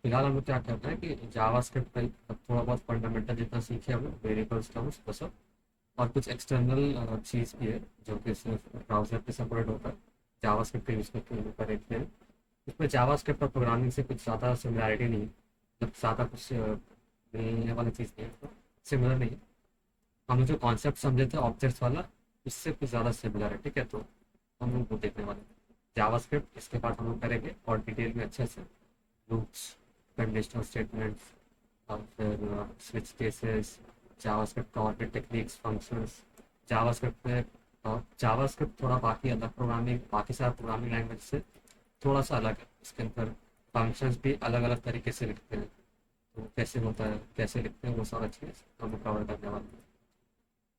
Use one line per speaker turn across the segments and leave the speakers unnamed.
फिलहाल हम लोग क्या कर रहे हैं कि जावास्क्रिप्ट का थोड़ा बहुत फंडामेंटल जितना सीखे हम लोग, वेरिएबल्स टर्म्स वो सब, और कुछ एक्सटर्नल चीज़ भी है जो कि सिर्फ ब्राउजर पे सपोर्ट होता है। जावास्क्रिप्ट का यूज़ करके हम लोग करेंगे हैं। इसमें जावास्क्रिप्ट और प्रोग्रामिंग से कुछ ज़्यादा सिमिलैरिटी नहीं है, मतलब ज़्यादा कुछ मिलने वाली चीज़ नहीं है, सिमिलर नहीं है। हम लोग जो कॉन्सेप्ट समझे थे ऑब्जेक्ट्स वाला, इससे कुछ ज़्यादा सिमिलर है, ठीक है। तो हम लोग वो देखने वाले हैं जावास्क्रिप्ट। इसके बाद हम लोग करेंगे और डिटेल में अच्छे से लूप्स, कंडीशनल स्टेटमेंट्स, और फिर स्विच केसेस, जावास्क्रिप्ट का और भी टेक्निक्स, फंक्शंस। जावास्क्रिप्ट में जावास्क्रिप्ट थोड़ा बाकी अलग प्रोग्रामिंग, बाकी सारे प्रोग्रामिंग लैंग्वेज से थोड़ा सा अलग है। इसके अंदर फंक्शंस भी अलग अलग तरीके से लिखते हैं, तो कैसे होता है, कैसे लिखते हैं, वो सारा चीज़ हम कवर करने वाले हैं।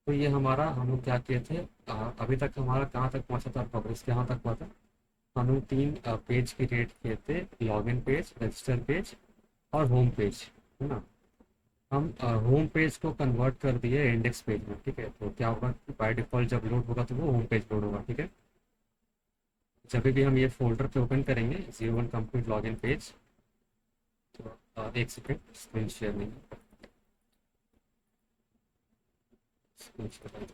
तो ये हमारा हम लोग क्या किए थे, अभी तक हमारा कहाँ तक पहुँचा था, प्रोग्रेस कहाँ तक हुआ था। हम लोग तीन पेज की रेट किए थे, लॉगिन पेज, रजिस्टर पेज और होम पेज, है ना। हम होम पेज को कन्वर्ट कर दिए इंडेक्स पेज में, ठीक है। तो क्या होगा, बाय डिफॉल्ट जब लोड होगा तो वो होम पेज लोड होगा, ठीक है। जब भी हम ये फोल्डर पे ओपन करेंगे 01 कंप्लीट लॉगिन पेज, तो एक सेकेंड, स्क्रीन शेयर नहीं है, स्क्रीन शेयर,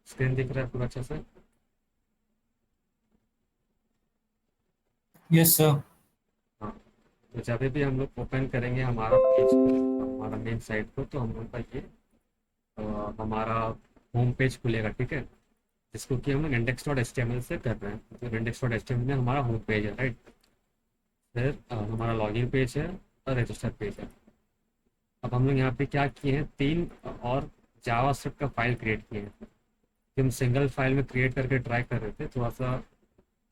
स्क्रीन दिख रहा है पूरा अच्छे से।
Yes sir.
हाँ, तो जब भी हम लोग ओपन करेंगे हमारा पेज को, हमारा मेन साइट को, तो हम लोग का ये हमारा होम पेज खुलेगा, ठीक है। जिसको कि हम लोग index dot H T M L से कर रहे हैं, मतलब index dot H T M L में हमारा होम पेज है, राइट। फिर हमारा लॉगिन पेज है और रजिस्टर पेज है। अब हम लोग यहाँ पे क्या किए हैं, तीन और जावास्क्रिप्ट का फाइल क्रिएट किए हैं, कि हम सिंगल फाइल में क्रिएट करके ट्राई कर रहे थे। थोड़ा सा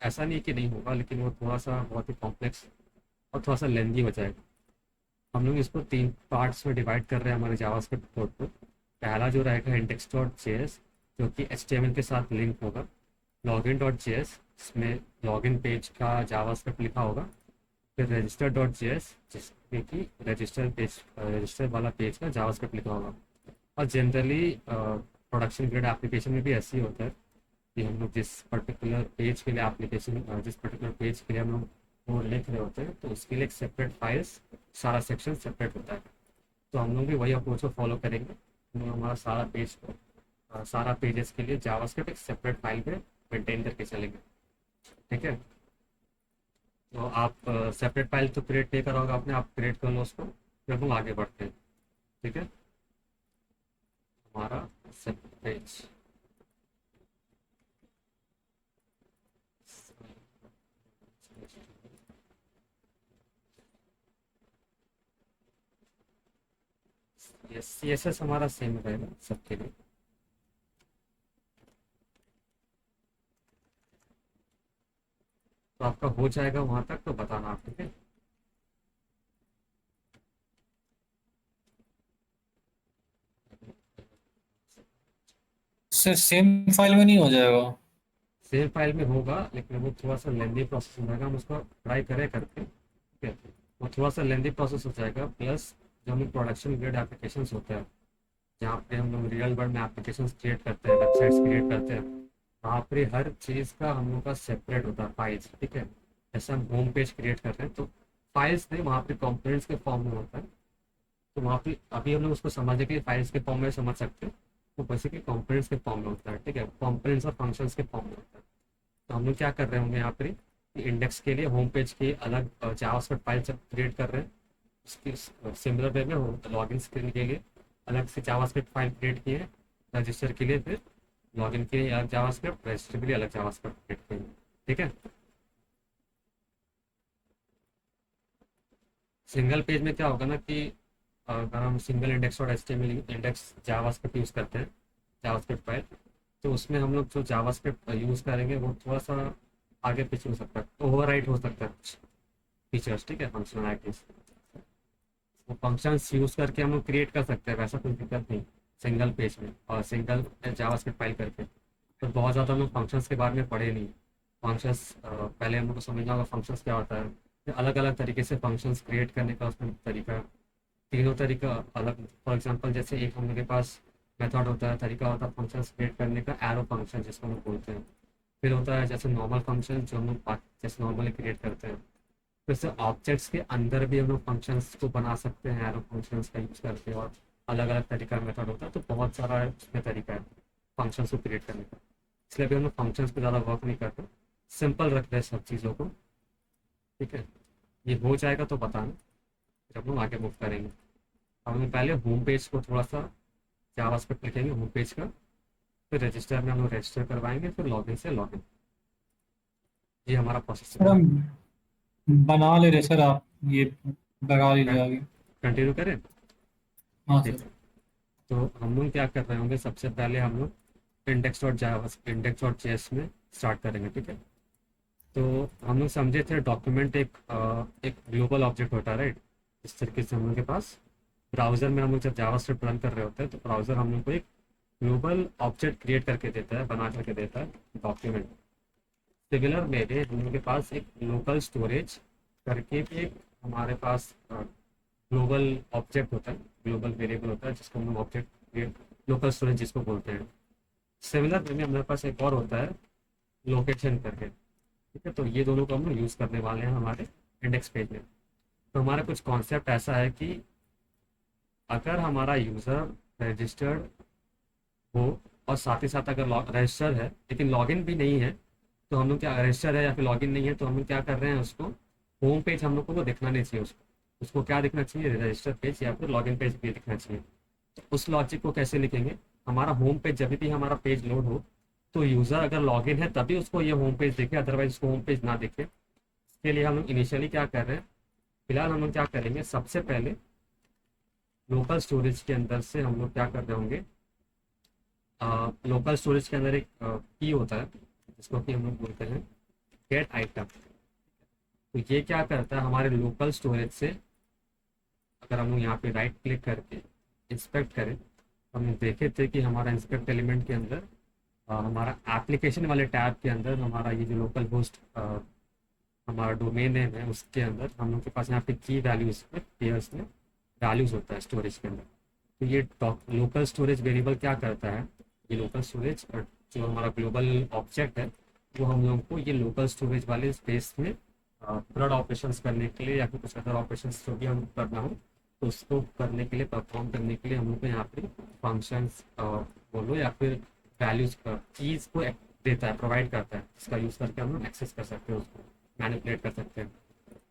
ऐसा नहीं कि नहीं होगा, लेकिन वो थोड़ा सा बहुत ही कॉम्प्लेक्स और थोड़ा सा लेंदी हो जाएगा। हम लोग इसको तीन पार्ट्स में डिवाइड कर रहे हैं हमारे जावास्क्रिप्ट कोड को। पहला जो रहेगा इंडेक्स डॉट जेएस, जो कि एचटीएमएल के साथ लिंक होगा। लॉगिन डॉट जेएस, इसमें लॉगिन पेज का जावास्क्रिप्ट लिखा होगा। फिर रजिस्टर डॉट जेएस, जिसमें कि रजिस्टर पेज, रजिस्टर वाला पेज का जावास्क्रिप्ट लिखा होगा। और जनरली प्रोडक्शन ग्रेड एप्लीकेशन में भी ऐसे ही होता है कि हम लोग जिस पर्टिकुलर पेज के लिए एप्लीकेशन, जिस पर्टिकुलर पेज के लिए हम लोग वो लिख रहे होते हैं, तो उसके लिए एक सेपरेट फाइल्स, सारा सेक्शन सेपरेट होता है। तो हम लोग भी वही अप्रोच को फॉलो करेंगे। हम लोग हमारा सारा पेज को, सारा पेजेस के लिए जावास्क्रिप्ट एक सेपरेट फाइल में मेंटेन करके चलेंगे, ठीक है। तो आप सेपरेट फाइल तो क्रिएट नहीं करा होगा आपने, आप क्रिएट कर लो उसको, फिर हम लोग आगे बढ़ते हैं, ठीक है। हमारा सेपरेट पेज, ये सी एस एस हमारा सेम रहेगा सबके लिए। तो आपका हो जाएगा वहां तक तो बताना आप, ठीक है।
सर सेम फाइल में नहीं हो जाएगा?
सेम फाइल में होगा, लेकिन वो थोड़ा सा लेंदी प्रोसेस हो जाएगा, हम उसको ट्राई करें करके, ठीक है। वो थोड़ा सा लेंदी प्रोसेस हो जाएगा, प्लस जो हम लोग प्रोडक्शन ग्रेड एप्लीकेशन होते हैं, जहाँ पे हम लोग रियल वर्ल्ड में एप्लीकेशन क्रिएट करते हैं, वेबसाइट्स क्रिएट करते हैं, वहाँ पे हर चीज़ का हम लोग का सेपरेट होता है फाइल्स, ठीक है। जैसे हम होम पेज क्रिएट कर रहे हैं, तो फाइल्स नहीं, वहाँ पे कंपोनेंट्स के फॉर्म में होता है। तो वहाँ पे अभी हम लोग उसको समझे कि फाइल्स के फॉर्म में समझ सकते हैं, तो बेसिकली कंपोनेंट्स के फॉर्म में होता है, ठीक है। कंपोनेंट्स और फंक्शंस के फॉर्म में होता है। तो हम लोग क्या कर रहे होंगे यहाँ पे, इंडेक्स के लिए होम पेज की अलग जावास्क्रिप्ट फाइल सब क्रिएट कर रहे हैं। उसकी सिमिलर वे में लॉगिन स्क्रीन के लिए अलग से जावास्क्रिप्ट फाइल क्रिएट किए हैं। रजिस्टर के लिए फिर लॉगिन के लिए अलग जावास्क्रिप्ट, रजिस्टर के लिए अलग जावास्क्रिप्ट क्रिएट किए हैं, ठीक है। सिंगल पेज में क्या होगा ना कि अगर हम सिंगल इंडेक्स और एचटीएमएल इंडेक्स जावास्क्रिप्ट यूज़ करते हैं, जावास्क्रिप्ट फाइल, तो उसमें हम लोग जो जावास्क्रिप्ट यूज़ करेंगे वो थोड़ा सा आगे पीछे हो सकता है, ओवरराइट हो सकता है कुछ फीचर्स, ठीक है, फंक्शनलिटीज। वो फंक्शंस यूज़ करके हम लोग क्रिएट कर सकते हैं, वैसा कोई दिक्कत नहीं सिंगल पेज में और सिंगल जावास्क्रिप्ट फाइल करके। तो बहुत ज़्यादा हम लोग फंक्शंस के बारे में पढ़े नहीं। फंक्शंस पहले हम लोग को समझना होगा फंक्शंस क्या होता है, अलग अलग तरीके से फंक्शंस क्रिएट करने का उसमें तरीका, तीनों तरीका अलग। फॉर एग्जांपल जैसे एक हम लोग के पास मेथड होता है, तरीका होता है फंक्शंस क्रिएट करने का, एरो फंक्शन जिसको हम लोग बोलते हैं। फिर होता है जैसे नॉर्मल फंक्शन जो हम लोग जैसे नॉर्मली क्रिएट करते हैं। जैसे ऑब्जेक्ट्स के अंदर भी हम लोग फंक्शंस को बना सकते हैं एरो फंक्शंस का यूज करके, और अलग अलग तरीका मेथड होता है, तो बहुत सारा उसमें तरीका है फंक्शंस को क्रिएट करने का। इसलिए भी हम लोग फंक्शंस पे ज़्यादा वर्क नहीं करते, सिंपल रखते हैं सब चीज़ों को। ठीक है, ये हो जाएगा तो बताना, फिर हम लोग आगे मूव करेंगे। अब हम पहले होम पेज को थोड़ा सा जावास्क्रिप्ट लिखेंगे होम पेज का, फिर रजिस्टर में हम लोग रजिस्टर करवाएंगे, फिर लॉगिन से लॉगिन। ये हमारा प्रोसेस
सर
है।
हम बना ले रहे सर, आप ये लगा लीजिए आगे।
कंटिन्यू करें।
हाँ
ठीक
सर।
है, तो हम लोग क्या कर रहे होंगे, सबसे पहले हम लोग index.js में स्टार्ट करेंगे। ठीक है, तो हम लोग समझे थे डॉक्यूमेंट एक ग्लोबल ऑब्जेक्ट होता है, राइट। इस तरीके से हम लोग के पास ब्राउजर में हम लोग जब जावास्क्रिप्ट रन कर रहे होते हैं, तो ब्राउजर हम लोग को एक ग्लोबल ऑब्जेक्ट क्रिएट करके देता है, बना करके देता है डॉक्यूमेंट। सिमिलर मेरे हम लोग के पास एक लोकल स्टोरेज करके भी एक हमारे पास ग्लोबल ऑब्जेक्ट होता है, ग्लोबल वेरिएबल होता है, जिसको हम लोग ऑब्जेक्ट लोकल स्टोरेज जिसको बोलते हैं। सिमिलर वे में हमारे पास एक और होता है लोकेशन करके। ठीक है, तो ये दोनों को हम लोग यूज़ करने वाले हैं हमारे इंडेक्स पेज में। तो हमारा कुछ कॉन्सेप्ट ऐसा है कि अगर हमारा यूज़र रजिस्टर्ड हो, और साथ ही साथ अगर रजिस्टर है लेकिन लॉगिन भी नहीं है, तो हम लोग क्या, रजिस्टर है या फिर लॉगिन नहीं है, तो हम लोग क्या कर रहे हैं, उसको होम पेज हम लोग को वो दिखना नहीं चाहिए। उसको उसको क्या दिखना चाहिए, रजिस्टर पेज या फिर लॉगिन पेज भी दिखना चाहिए। तो उस लॉजिक को कैसे लिखेंगे, हमारा होम पेज जब भी हमारा पेज लोड हो, तो यूज़र अगर लॉगिन है तभी उसको ये होम पेज दिखे, अदरवाइज उसको होम पेज ना दिखे। इसके लिए हम लोग इनिशियली क्या कर रहे हैं, फिलहाल हम लोग क्या करेंगे, सबसे पहले लोकल स्टोरेज के अंदर से हम लोग क्या कर रहे होंगे, लोकल स्टोरेज के अंदर एक की होता है जिसको कि हम लोग बोलते हैं गेट आइटम। तो ये क्या करता है, हमारे लोकल स्टोरेज से अगर हम लोग यहाँ पे राइट क्लिक करके इंस्पेक्ट करें, तो हम देखे थे कि हमारा इंस्पेक्ट एलिमेंट के अंदर हमारा एप्लीकेशन वाले टैब के अंदर हमारा ये जो लोकल होस्ट हमारा डोमेन नेम है, उसके अंदर हम लोग के पास यहाँ पे की वैल्यूज में पेयर्स में वैल्यूज होता है स्टोरेज के अंदर। तो ये लोकल स्टोरेज वेरिएबल क्या करता है, ये लोकल स्टोरेज जो हमारा ग्लोबल ऑब्जेक्ट है, वो हम लोग को ये लोकल स्टोरेज वाले स्पेस में फ्लड ऑपरेशंस करने के लिए या फिर कुछ अदर ऑपरेशंस जो भी हम करना हो, तो उसको करने के लिए, परफॉर्म करने के लिए हम लोग को यहाँ पे फंक्शंस बोलो या फिर वैल्यूज चीज़ को देता है, प्रोवाइड करता है, जिसका यूज़ करके हम लोग एक्सेस कर सकते हैं, उसको मैनिपुलेट कर सकते हैं।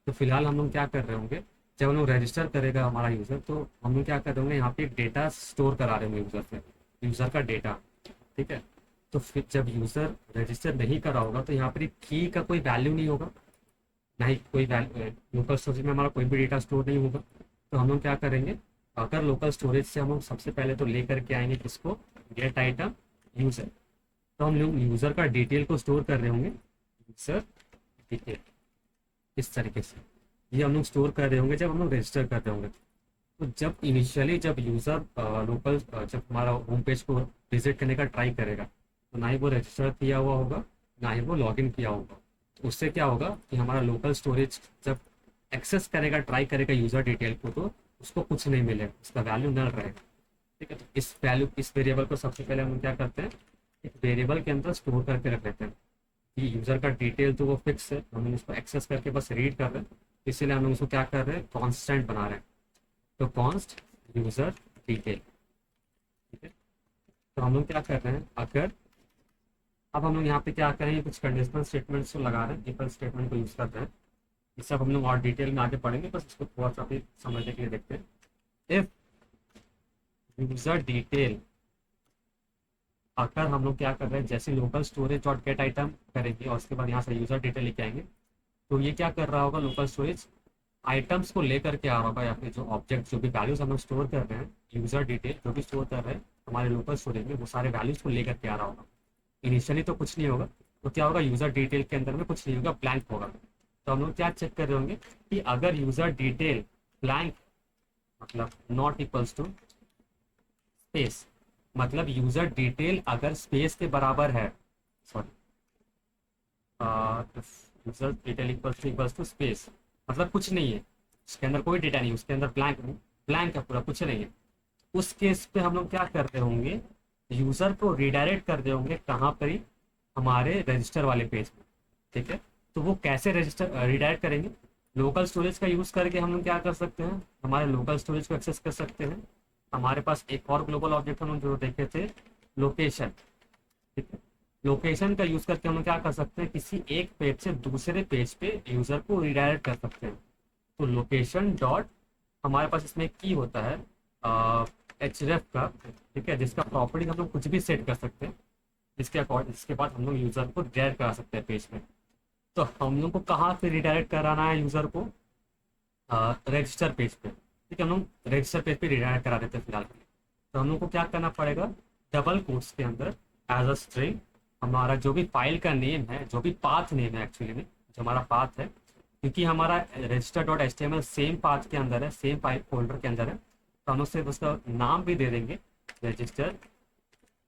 तो फिलहाल हम लोग क्या कर रहे होंगे, जब हम लोग रजिस्टर करेगा हमारा यूज़र, तो हम लोग क्या कर रहे होंगे, यहाँ पे एक डेटा स्टोर करा रहे होंगे यूज़र से, यूज़र का डेटा। ठीक है, तो फिर जब यूज़र रजिस्टर नहीं करा होगा, तो यहाँ पर की का कोई वैल्यू नहीं होगा, ना ही कोई लोकल स्टोरेज में हमारा कोई भी डेटा स्टोर नहीं होगा। तो हम लोग क्या करेंगे, अगर लोकल स्टोरेज से हम लोग सबसे पहले तो ले करके आएंगे किसको, गेट आइटम यूज़र। तो हम लोग यूज़र का डिटेल को स्टोर कर रहे होंगे, यूज़र डिटेल, इस तरीके से ये हम लोग स्टोर कर रहे होंगे जब हम लोग रजिस्टर कर रहे होंगे। तो जब इनिशियली जब यूज़र लोकल जब हमारा होम पेज को विजिट करने का ट्राई करेगा, तो ना ही वो रजिस्टर किया हुआ होगा, ना ही वो लॉगिन किया होगा। तो उससे क्या होगा कि हमारा लोकल स्टोरेज जब एक्सेस करेगा, ट्राई करेगा यूज़र डिटेल को, तो उसको कुछ नहीं मिलेगा, उसका वैल्यू नल रहेगा। ठीक है, तो इस वेरिएबल को सबसे पहले हम क्या करते हैं, एक वेरिएबल के अंदर स्टोर करके रख लेते हैं कि यूज़र का डिटेल तो वो फिक्स है, हम उसको एक्सेस करके बस रीड कर रहे हैं, इसीलिए हम लोग उसको क्या कर रहे हैं, कांस्टेंट बना रहे हैं। तो कॉन्स्ट यूज़र डिटेल। ठीक है, तो हम लोग क्या कर रहे हैं, अगर अब हम लोग यहाँ पे क्या करेंगे, कुछ कंडीशनल स्टेटमेंट्स को लगा रहे हैं, इक्वल स्टेटमेंट को यूज़ कर रहे हैं। ये सब हम लोग और डिटेल में आगे पढ़ेंगे, बस इसको थोड़ा सा भी समझने के लिए देखते हैं। इफ यूज़र डिटेल, अगर हम लोग क्या कर रहे हैं, जैसे local storage dot gate item करेंगे और उसके बाद यहाँ से यूज़र डिटेल लेके आएंगे, तो ये क्या कर रहा होगा, लोकल स्टोरेज आइटम्स को लेकर के आ रहा होगा, या फिर जो ऑब्जेक्ट जो भी वैल्यूज हम लोग स्टोर कर रहे हैं, यूज़र डिटेल जो भी स्टोर कर रहे हैं हमारे लोकल स्टोरेज में, वो सारे वैल्यूज को लेकर के आ रहा होगा। इनिशियली तो कुछ नहीं होगा, तो क्या होगा, यूज़र डिटेल के अंदर में कुछ नहीं होगा, ब्लैंक होगा। तो हम लोग क्या चेक कर रहे होंगे कि अगर यूज़र डिटेल ब्लैंक, मतलब नॉट इक्वल्स टू स्पेस, मतलब यूज़र डिटेल अगर स्पेस के बराबर है, sorry, user detail equals to space, मतलब कुछ नहीं है उसके अंदर, कोई डेटा नहीं, उसके अंदर ब्लैंक, ब्लैंक है पूरा, कुछ नहीं है। उस केस पे हम लोग क्या करते होंगे, यूज़र को रिडायरेक्ट कर दे होंगे कहाँ पर ही, हमारे रजिस्टर वाले पेज में। ठीक है, तो वो कैसे रजिस्टर रिडायरेक्ट करेंगे, लोकल स्टोरेज का यूज़ करके हम लोग क्या कर सकते हैं, हमारे लोकल स्टोरेज को एक्सेस कर सकते हैं। हमारे पास एक और ग्लोबल ऑब्जेक्ट हम लोग जो देखे थे, लोकेशन, ठीक है। लोकेशन का यूज़ करके हम लोग क्या कर सकते हैं, किसी एक पेज से दूसरे पेज पे यूज़र को रिडायरेक्ट कर सकते हैं। तो लोकेशन डॉट, हमारे पास इसमें की होता है एचरेफ का, ठीक है, जिसका प्रॉपर्टी हम लोग कुछ भी सेट कर सकते हैं, जिसके अकॉर्डिंग जिसके बाद हम लोग यूज़र को रिडायरेक्ट करा सकते हैं पेज में। तो हम लोग को कहाँ पे रिडायरेक्ट कराना है यूज़र को, रजिस्टर पेज पे, ठीक है। हम लोग रजिस्टर पेज पे रिडायरेक्ट करा देते हैं फिलहाल के लिए। तो हम लोग को क्या करना पड़ेगा, डबल कोट्स के अंदर एज अ स्ट्रिंग हमारा जो भी फाइल का नेम है, जो भी पाथ नेम है एक्चुअली में, जो हमारा पाथ है, क्योंकि हमारा register dot H T M L same path के अंदर है, सेम फाइल फोल्डर के अंदर है, तो हम लोग सिर्फ उसका नाम भी दे देंगे register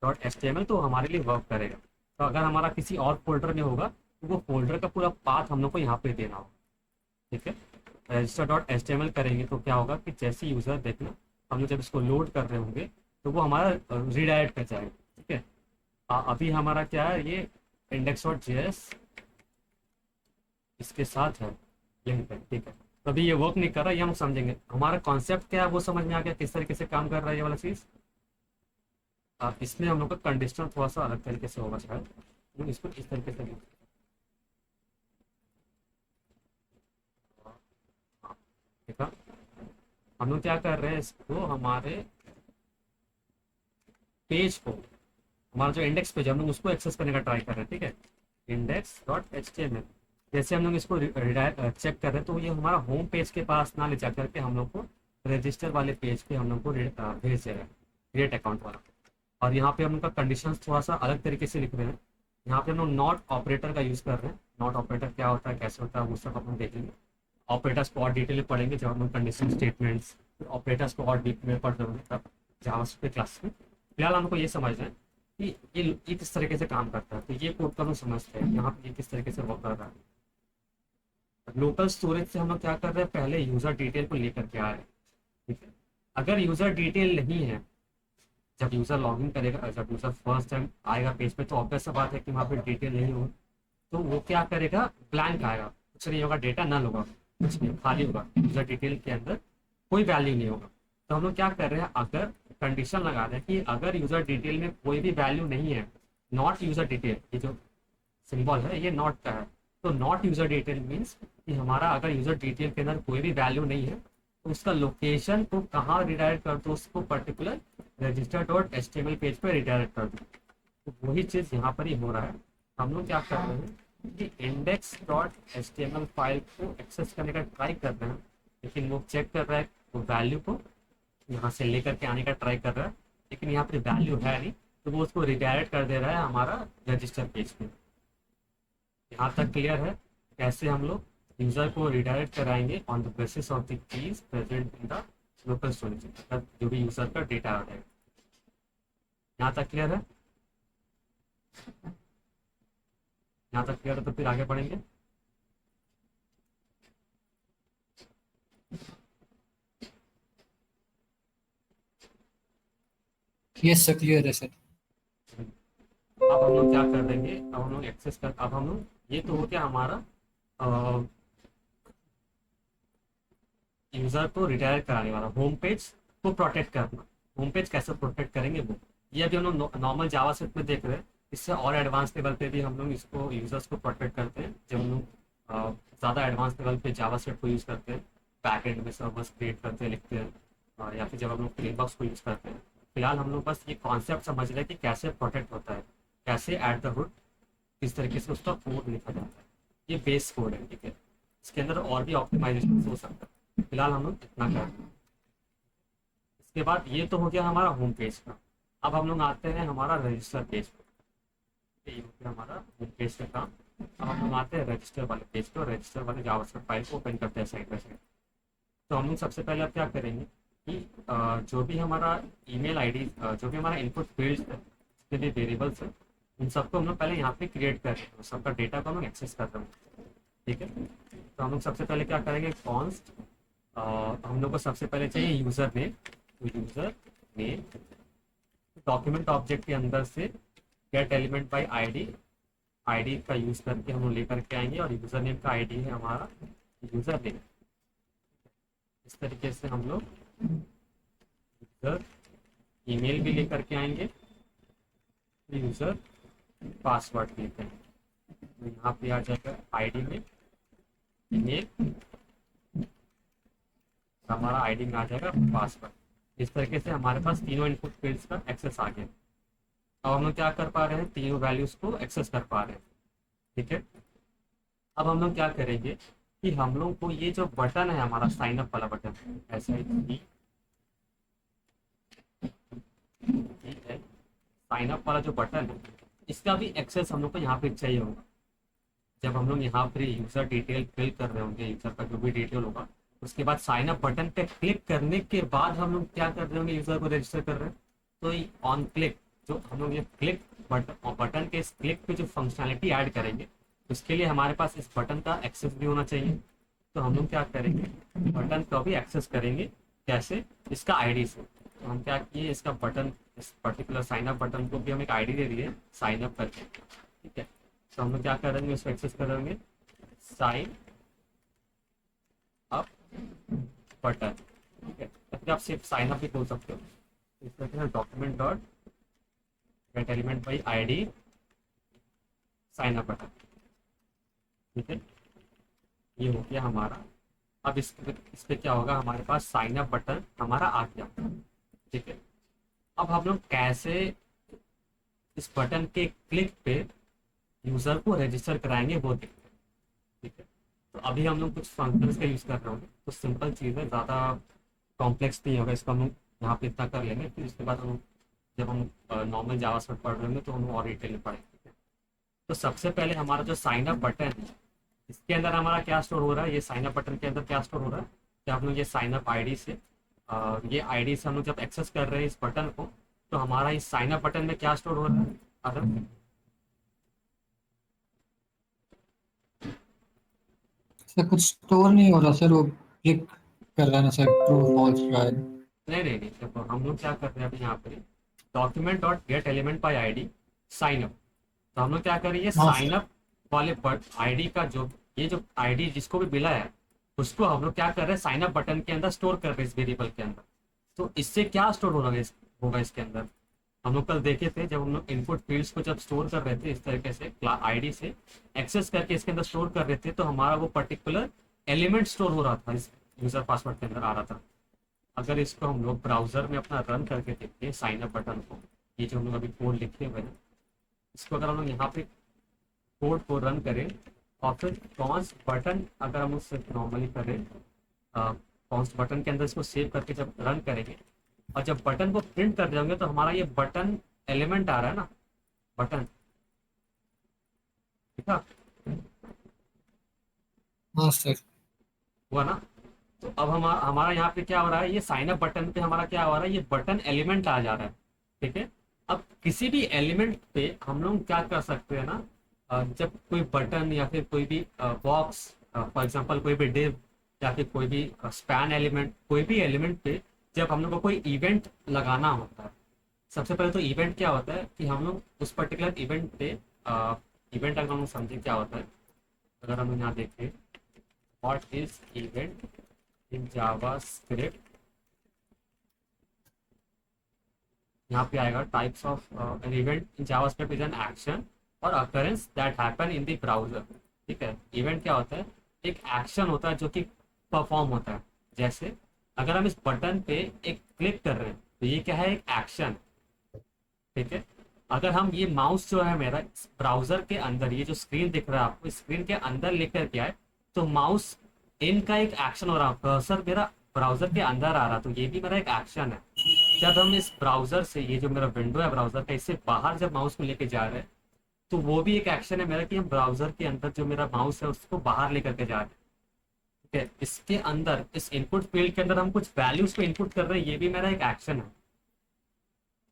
dot H T M L, तो हमारे लिए वर्क करेगा। तो अगर हमारा किसी और फोल्डर में होगा तो वो फोल्डर का पूरा पाथ हम लोग को यहाँ पे देना होगा, ठीक है। Register dot H T M L करेंगे तो क्या होगा कि जैसे यूज़र देखना, हम लोग जब इसको लोड कर रहे होंगे तो वो हमारा रीडायरेक्ट कर जाएगा, ठीक है। अभी हमारा क्या है, ये इंडेक्स डॉट जे एस इसके साथ है लिंक है, ठीक है। तो अभी ये वर्क नहीं कर रहा, ये हम समझेंगे। हमारा कॉन्सेप्ट क्या है वो समझ में आ गया, किस तरीके से काम कर रहा है ये वाला चीज़। इसमें हम लोग का कंडीशनल थोड़ा सा अलग तरीके से होगा शायद, हम लोग इसको इस तरीके से हाँ, ठीक है। हम लोग क्या कर रहे हैं, इसको हमारे पेज को, हमारा जो इंडेक्स पेज है, हम लोग उसको एक्सेस करने का ट्राई कर रहे हैं, ठीक है। Index dot H T M L, जैसे हम लोग इसको चेक कर रहे हैं तो ये हमारा होम पेज के पास ना ले जा करके हम लोग को रजिस्टर वाले पेज पे हम लोग को भेज देगा, क्रिएट अकाउंट वाला। और यहाँ पे हम लोग का कंडीशन थोड़ा सा अलग तरीके से लिख रहे हैं। यहाँ पे हम लोग नॉट ऑपरेटर का यूज़ कर रहे हैं। नॉट ऑपरेटर क्या होता है, कैसे होता है, वो सब अपन देखेंगे। ऑपरेटर्स को और डिटेल में पढ़ेंगे जब हम लोग कंडीशन स्टेटमेंट्स, ऑपरेटर्स को और डीप में पढ़ रहे तब जावास्क्रिप्ट क्लास में। फिलहाल हमको ये समझना है कि ये किस तरीके से काम करता है, तो ये कोड का हम समझते हैं यहाँ पे ये किस तरीके से वर्क कर रहा है। लोकल स्टोरेज से हम लोग क्या कर रहे हैं, पहले यूज़र डिटेल को लेकर के आ रहे हैं, ठीक है। अगर यूज़र डिटेल नहीं है, जब यूज़र लॉगिन करेगा, जब यूज़र फर्स्ट टाइम आएगा पेज पे, तो ऑब्वियस सा बात है कि वहाँ पे डिटेल नहीं होगा, तो वो क्या करेगा, ब्लैंक आएगा, कुछ नहीं होगा, डेटा नल होगा, कुछ नहीं, खाली होगा, यूज़र डिटेल के अंदर कोई वैल्यू नहीं होगा। तो हम लोग क्या कर रहे हैं, अगर कंडीशन लगा रहे हैं कि अगर यूज़र डिटेल में कोई भी वैल्यू नहीं है, नॉट यूज़र डिटेल, ये जो सिंबल है ये नॉट का है, तो नॉट यूज़र डिटेल मीन्स कि हमारा अगर यूज़र डिटेल के अंदर कोई भी वैल्यू नहीं है, तो उसका लोकेशन को कहाँ रिडायरेक्ट कर दो, उसको particular register dot H T M L page पर रिडायरेक्ट कर दो। तो वही चीज़ यहाँ पर ही हो रहा है। हम लोग क्या कर रहे हैं कि index dot H T M L file को एक्सेस करने का ट्राई कर रहे हैं, लेकिन वो चेक कर रहा है वो वैल्यू को यहाँ से लेकर के आने का ट्राई कर रहा है, लेकिन यहाँ पे वैल्यू है नहीं, तो वो उसको रिडायरेक्ट कर दे रहा है हमारा रजिस्टर पेज पे। यहाँ तक क्लियर है कैसे हम लोग यूज़र को रिडायरेक्ट कराएंगे on the basis of the keys present in the local storage, मतलब जो भी यूज़र का डेटा आ जाएगा। यहाँ तक क्लियर है, यहाँ तक क्लियर है, तो फिर आगे बढ़ेंगे।
ये सब क्लियर है सर।
अब हम लोग क्या कर देंगे, अब हम लोग एक्सेस कर, अब हम लोग, ये तो हो गया हमारा यूज़र को रिडायरेक्ट कराने वाला, होम पेज को प्रोटेक्ट करना। होम पेज कैसे प्रोटेक्ट करेंगे वो, ये अभी हम लोग नॉर्मल जावास्क्रिप्ट में देख रहे हैं। इससे और एडवांस लेवल पे भी हम लोग इसको यूज़र्स को प्रोटेक्ट करते हैं, जब हम लोग ज़्यादा एडवांस लेवल पे जावास्क्रिप्ट को यूज़ करते हैं, बैकएंड में सर्वर्स क्रिएट करते हैं, लिखते हैं, या फिर जब हम लोग फ्रेमवर्क्स को यूज़ करते हैं। फिलहाल हम लोग बस ये कॉन्सेप्ट समझ रहे हैं कि कैसे प्रोटेक्ट होता है, कैसे एट द हुड किस तरीके से उसका कोड लिखा जाता है। ये बेस कोड है, ठीक है। इसके अंदर और भी ऑप्टिमाइजेशन हो सकता है, फिलहाल हम लोग इतना कर रहे हैं। इसके बाद ये तो हो गया हमारा होम पेज का। अब हम लोग आते हैं हमारा रजिस्टर पेज पे, ये हो गया हमारा होम पेज का काम। अब हम लोग आते हैं रजिस्टर वाले पेज पे, और रजिस्टर वाले जावास्क्रिप्ट फाइल को ओपन करते हैं साइड बाय साइड। तो हम लोग सबसे पहले अब क्या करेंगे कि जो भी हमारा ईमेल आईडी, जो भी हमारा इनपुट फील्ड है, जितने भी वेरिएबल्स हैं, उन सबको हम लोग पहले यहाँ पे क्रिएट कर रहे हैं, सबका डेटा को हम लोग एक्सेस कर रहे हैं, ठीक है। तो हम लोग सबसे पहले क्या करेंगे, कॉन्स्ट, हम लोग को सबसे पहले चाहिए यूज़र नेम। तो यूज़र नेम डॉक्यूमेंट ऑब्जेक्ट के अंदर से gate element by ID, ID का यूज़ करके हम लोग लेकर के आएंगे, और यूज़र नेम का आईडी है हमारा यूज़र नेम। इस तरीके से हम लोग यूज़र ईमेल भी लेकर के आएंगे, यूज़र पासवर्ड देते हैं। तो यहाँ पे आ जाएगा आईडी में ईमेल, हमारा आईडी में आ जाएगा पासवर्ड। इस तरीके से हमारे पास तीनों इनपुट फील्ड्स का एक्सेस आ गया। अब हम लोग क्या कर पा रहे हैं, तीनों वैल्यूज को एक्सेस कर पा रहे हैं। ठीक है, अब हम लोग क्या करेंगे कि हम लोग को ये जो बटन है हमारा साइन अप वाला बटन, ऐसा ही है साइन अप वाला जो बटन है, इसका भी एक्सेस हम लोग को यहाँ पे चाहिए होगा। जब हम लोग यहाँ पर यूजर डिटेल फिल कर रहे होंगे, यूजर का जो भी डिटेल होगा, उसके बाद साइन अप बटन पे क्लिक करने के बाद हम लोग क्या कर रहे होंगे, यूजर को रजिस्टर कर रहे हैं। तो ऑन क्लिक जो हम लोग ये क्लिक बटन के इस क्लिक पे जो फंक्शनैलिटी ऐड करेंगे, उसके लिए हमारे पास इस बटन का एक्सेस भी होना चाहिए। तो हम लोग क्या करेंगे, बटन का भी एक्सेस करेंगे। कैसे, इसका आईडी से। तो हम क्या किए, इसका बटन, इस पर्टिकुलर साइन अप बटन को भी हम एक आईडी दे दिए साइन अप करके। ठीक है, तो हम लोग क्या करेंगे, उसको एक्सेस करेंगे साइन अप बटन। ठीक है, फिर आप सिर्फ साइन अप भी बोल सकते हो। इस तरह से document dot get element by ID sign up button. ठीक है, ये हो गया हमारा। अब इस पे क्या होगा, हमारे पास साइन अप बटन हमारा आ गया। ठीक है, अब हम लोग कैसे इस बटन के क्लिक पे यूजर को रजिस्टर कराएंगे वो देखते हैं। ठीक है, तो अभी हम लोग कुछ फंक्शंस का यूज कर रहे होंगे, तो सिंपल चीज़ है, ज़्यादा कॉम्प्लेक्स नहीं होगा। इसको हम लोग यहाँ पे इतना कर लेंगे, फिर उसके बाद हम जब हम नॉर्मल जावास्क्रिप्ट पढ़ रहे होंगे तो हम और डिटेल में पढ़ेंगे। तो सबसे पहले हमारा जो साइन अप बटन है, इसके अंदर हमारा क्या स्टोर हो रहा है, ये साइन अप बटन के अंदर क्या स्टोर हो रहा है कि हम लोग ये साइन अप आईडी से ये आईडी से हम लोग जब एक्सेस कर रहे हैं इस बटन को, तो हमारा इस साइन अप बटन में क्या स्टोर हो रहा है। अगर
सर कुछ स्टोर नहीं हो रहा सर, वो क्लिक कर रहा है ना सर, ट्रू फॉल्स शायद।
नहीं, देखो हम लोग क्या कर रहे हैं अभी यहाँ पे, document dot get element by ID sign up. तो हम लोग क्या करेंगे,
हाँ
साइन
सर।
अप वाले आईडी का जो ये जो आईडी जिसको भी मिला है, उसको हम लोग क्या कर रहे हैं, साइन अप बटन के अंदर स्टोर कर रहे हैं इस वेरिएबल के अंदर। तो इससे क्या स्टोर होगा इसके अंदर, हम लोग कल देखे थे जब हम लोग इनपुट फील्ड्स को जब स्टोर कर रहे थे इस तरीके से आईडी से एक्सेस करके इसके अंदर स्टोर कर रहे थे, तो हमारा वो पर्टिकुलर एलिमेंट स्टोर हो रहा था इस यूजर पासवर्ड के अंदर आ रहा था। अगर इसको हम लोग ब्राउजर में अपना रन करके देखते हैं साइन अप बटन को, ये जो हम लोग अभी कोड लिखे हुए हैं, इसको अगर हम लोग यहाँ पे कोड को रन करें और फिर कॉन्स्ट बटन अगर हम उससे नॉर्मली करें, कॉन्स्ट बटन के अंदर इसको सेव करके जब रन करेंगे और जब बटन को प्रिंट कर देंगे, तो हमारा ये बटन एलिमेंट आ रहा है ना, बटन, ठीक है,
हाँ सर।
हुआ ना। तो अब हमारा यहाँ पे क्या हो रहा है, ये साइन अप बटन पे हमारा क्या हो रहा है, ये बटन एलिमेंट आ जा रहा है। ठीक है, अब किसी भी एलिमेंट पे हम लोग क्या कर सकते हैं ना, जब कोई बटन या फिर कोई भी बॉक्स, फॉर एग्जांपल कोई भी डिव या फिर कोई भी स्पैन एलिमेंट, कोई भी एलिमेंट पे जब हम लोग को कोई इवेंट लगाना होता है, सबसे पहले तो इवेंट क्या होता है कि हम लोग उस पर्टिकुलर इवेंट पे इवेंट अगर हम लोग समझे क्या होता है, अगर हम यहाँ देखें what is event in JavaScript, यहाँ पे आएगा types of an event in JavaScript is an action और occurrence that happen in the browser. ठीक है, इवेंट क्या होता है, एक एक्शन होता है जो कि परफॉर्म होता है। जैसे अगर हम इस बटन पे एक क्लिक कर रहे हैं तो ये क्या है, एक एक्शन। ठीक है, अगर हम ये माउस जो है मेरा ब्राउजर के अंदर, ये जो स्क्रीन दिख रहा है आपको, स्क्रीन के अंदर लेकर के आए, तो माउस इन का एक एक्शन हो रहा है, कर्सर मेरा ब्राउजर के अंदर आ रहा, तो ये भी मेरा एक एक्शन है। जब हम इस ब्राउजर से, ये जो मेरा विंडो है ब्राउजर का, इससे बाहर जब माउस में लेके जा रहे हैं, तो वो भी एक एक्शन है मेरा कि हम ब्राउजर के अंदर जो मेरा माउस है उसको बाहर लेकर के जा रहे हैं। ठीक है, इसके अंदर इस इनपुट फील्ड के अंदर हम कुछ वैल्यूज को इनपुट कर रहे हैं, ये भी मेरा एक एक्शन है।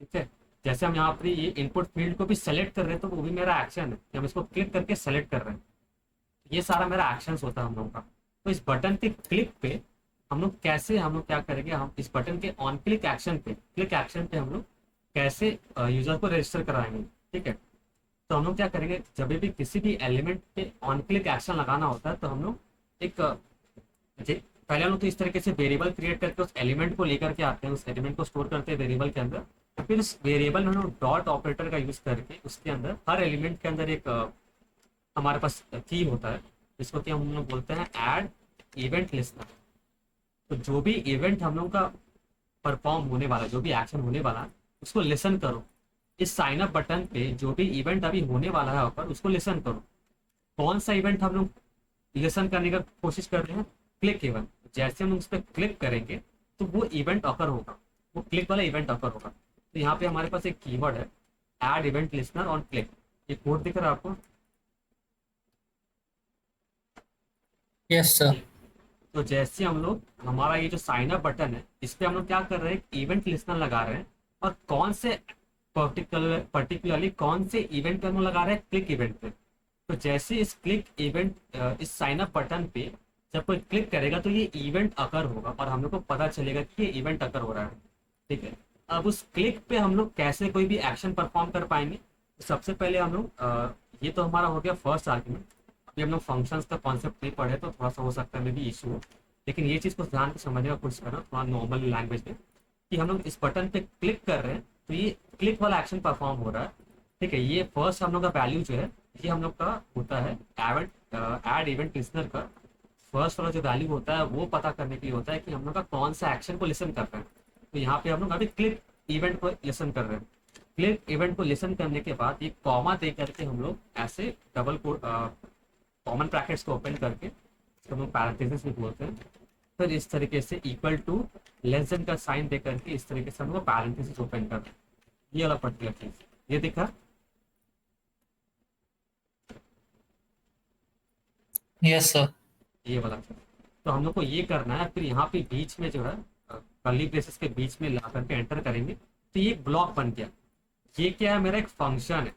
ठीक है, जैसे हम यहाँ पर ये इनपुट फील्ड को भी सेलेक्ट कर रहे हैं, तो वो भी मेरा एक्शन है कि हम इसको क्लिक करके सेलेक्ट कर रहे हैं। ये सारा मेरा एक्शन होता है हम लोग का। तो इस बटन के क्लिक पे हम लोग कैसे, हम लोग क्या करेंगे, हम इस बटन के ऑन क्लिक एक्शन पे हम लोग कैसे यूजर को रजिस्टर कराएंगे। ठीक है, तो हम लोग क्या करेंगे, जब भी किसी भी एलिमेंट पे ऑन क्लिक एक्शन लगाना होता है, तो हम लोग एक जी, पहले हम लोग तो इस तरीके से वेरिएबल क्रिएट करके उस एलिमेंट को लेकर के आते हैं, उस एलिमेंट को स्टोर करते हैं वेरिएबल के अंदर। और फिर उस वेरिएबल में हम लोग डॉट ऑपरेटर का यूज करके उसके अंदर हर एलिमेंट के अंदर एक हमारे पास की होता है, जिसको कि हम लोग बोलते हैं ऐड इवेंट लिस्टनर। तो जो भी इवेंट हम लोग का परफॉर्म होने वाला, जो भी एक्शन होने वाला है, उसको लिसन करो। इस साइन अप बटन पे जो भी इवेंट अभी होने वाला है ऊपर, उसको लिसन करो। कौन सा इवेंट हम लोग लिसन करने का कोशिश कर रहे हैं? Click event. जैसे हम उस पर क्लिक करेंगे तो वो इवेंट अकर होगा, वो क्लिक वाला इवेंट अकर होगा। तो यहाँ पे हमारे पास एक कीवर्ड है, add event listener on click. ये कोड दिख रहा है आपको?
Yes sir.
तो जैसे हम लोग हमारा ये जो साइन अप बटन है, इस पे हम लोग क्या कर रहे हैं, इवेंट लिसनर लगा रहे हैं। और कौन से पर्टिकुलरली कौन से इवेंट पे हम लोग लगा रहे हैं? क्लिक इवेंट पे। तो जैसे इस क्लिक इवेंट इस साइन अप बटन पे जब कोई क्लिक करेगा तो ये इवेंट अकर होगा और हम लोग को पता चलेगा कि ये इवेंट अकर हो रहा है। ठीक है। अब उस क्लिक पे हम लोग कैसे कोई भी एक्शन परफॉर्म कर पाएंगे? तो सबसे पहले हम लोग ये तो हमारा हो गया फर्स्ट आर्ग्यूमेंट। अभी हम लोग फंक्शंस का कॉन्सेप्ट नहीं पढ़े तो थोड़ा सा हो सकता है मे भी इशू हो, लेकिन ये चीज़ को ध्यान से समझने का कोशिश करना थोड़ा नॉर्मल लैंग्वेज में, कि हम लोग इस बटन पे क्लिक कर रहे हैं तो ये क्लिक वाला एक्शन परफॉर्म हो रहा है। ठीक है। ये फर्स्ट हम लोग का वैल्यू जो है, ये हम लोग का होता है ऐड इवेंट लिसनर का फर्स्ट वाला जो वैल्यू होता है वो पता करने के लिए होता है कि हम लोग का कौन सा एक्शन को लिसन कर रहे हैं। तो यहाँ पे हम लोग अभी क्लिक इवेंट को लिसन कर रहे हैं। क्लिक इवेंट को लिसन करने के बाद ये कॉमा दे करके हम लोग ऐसे डबल कॉमन ब्रैकेट्स को ओपन करके, इसको हम लोग पैरेंथेसिस भी बोलते हैं, फिर इस तरीके से इक्वल टू लेस देन का साइन दे करके इस तरीके से हम लोग पैरेंथेसिस ओपन कर रहे हैं। ये वाला पर्टिकुलर चीज ये दिखा।
Yes sir.
ये वाला चीज तो हम लोग को ये करना है। फिर यहाँ पे बीच में जो है कर्ली ब्रेसेस के बीच में ला करके एंटर करेंगे तो ये ब्लॉक बन गया। ये क्या है? मेरा एक फंक्शन है,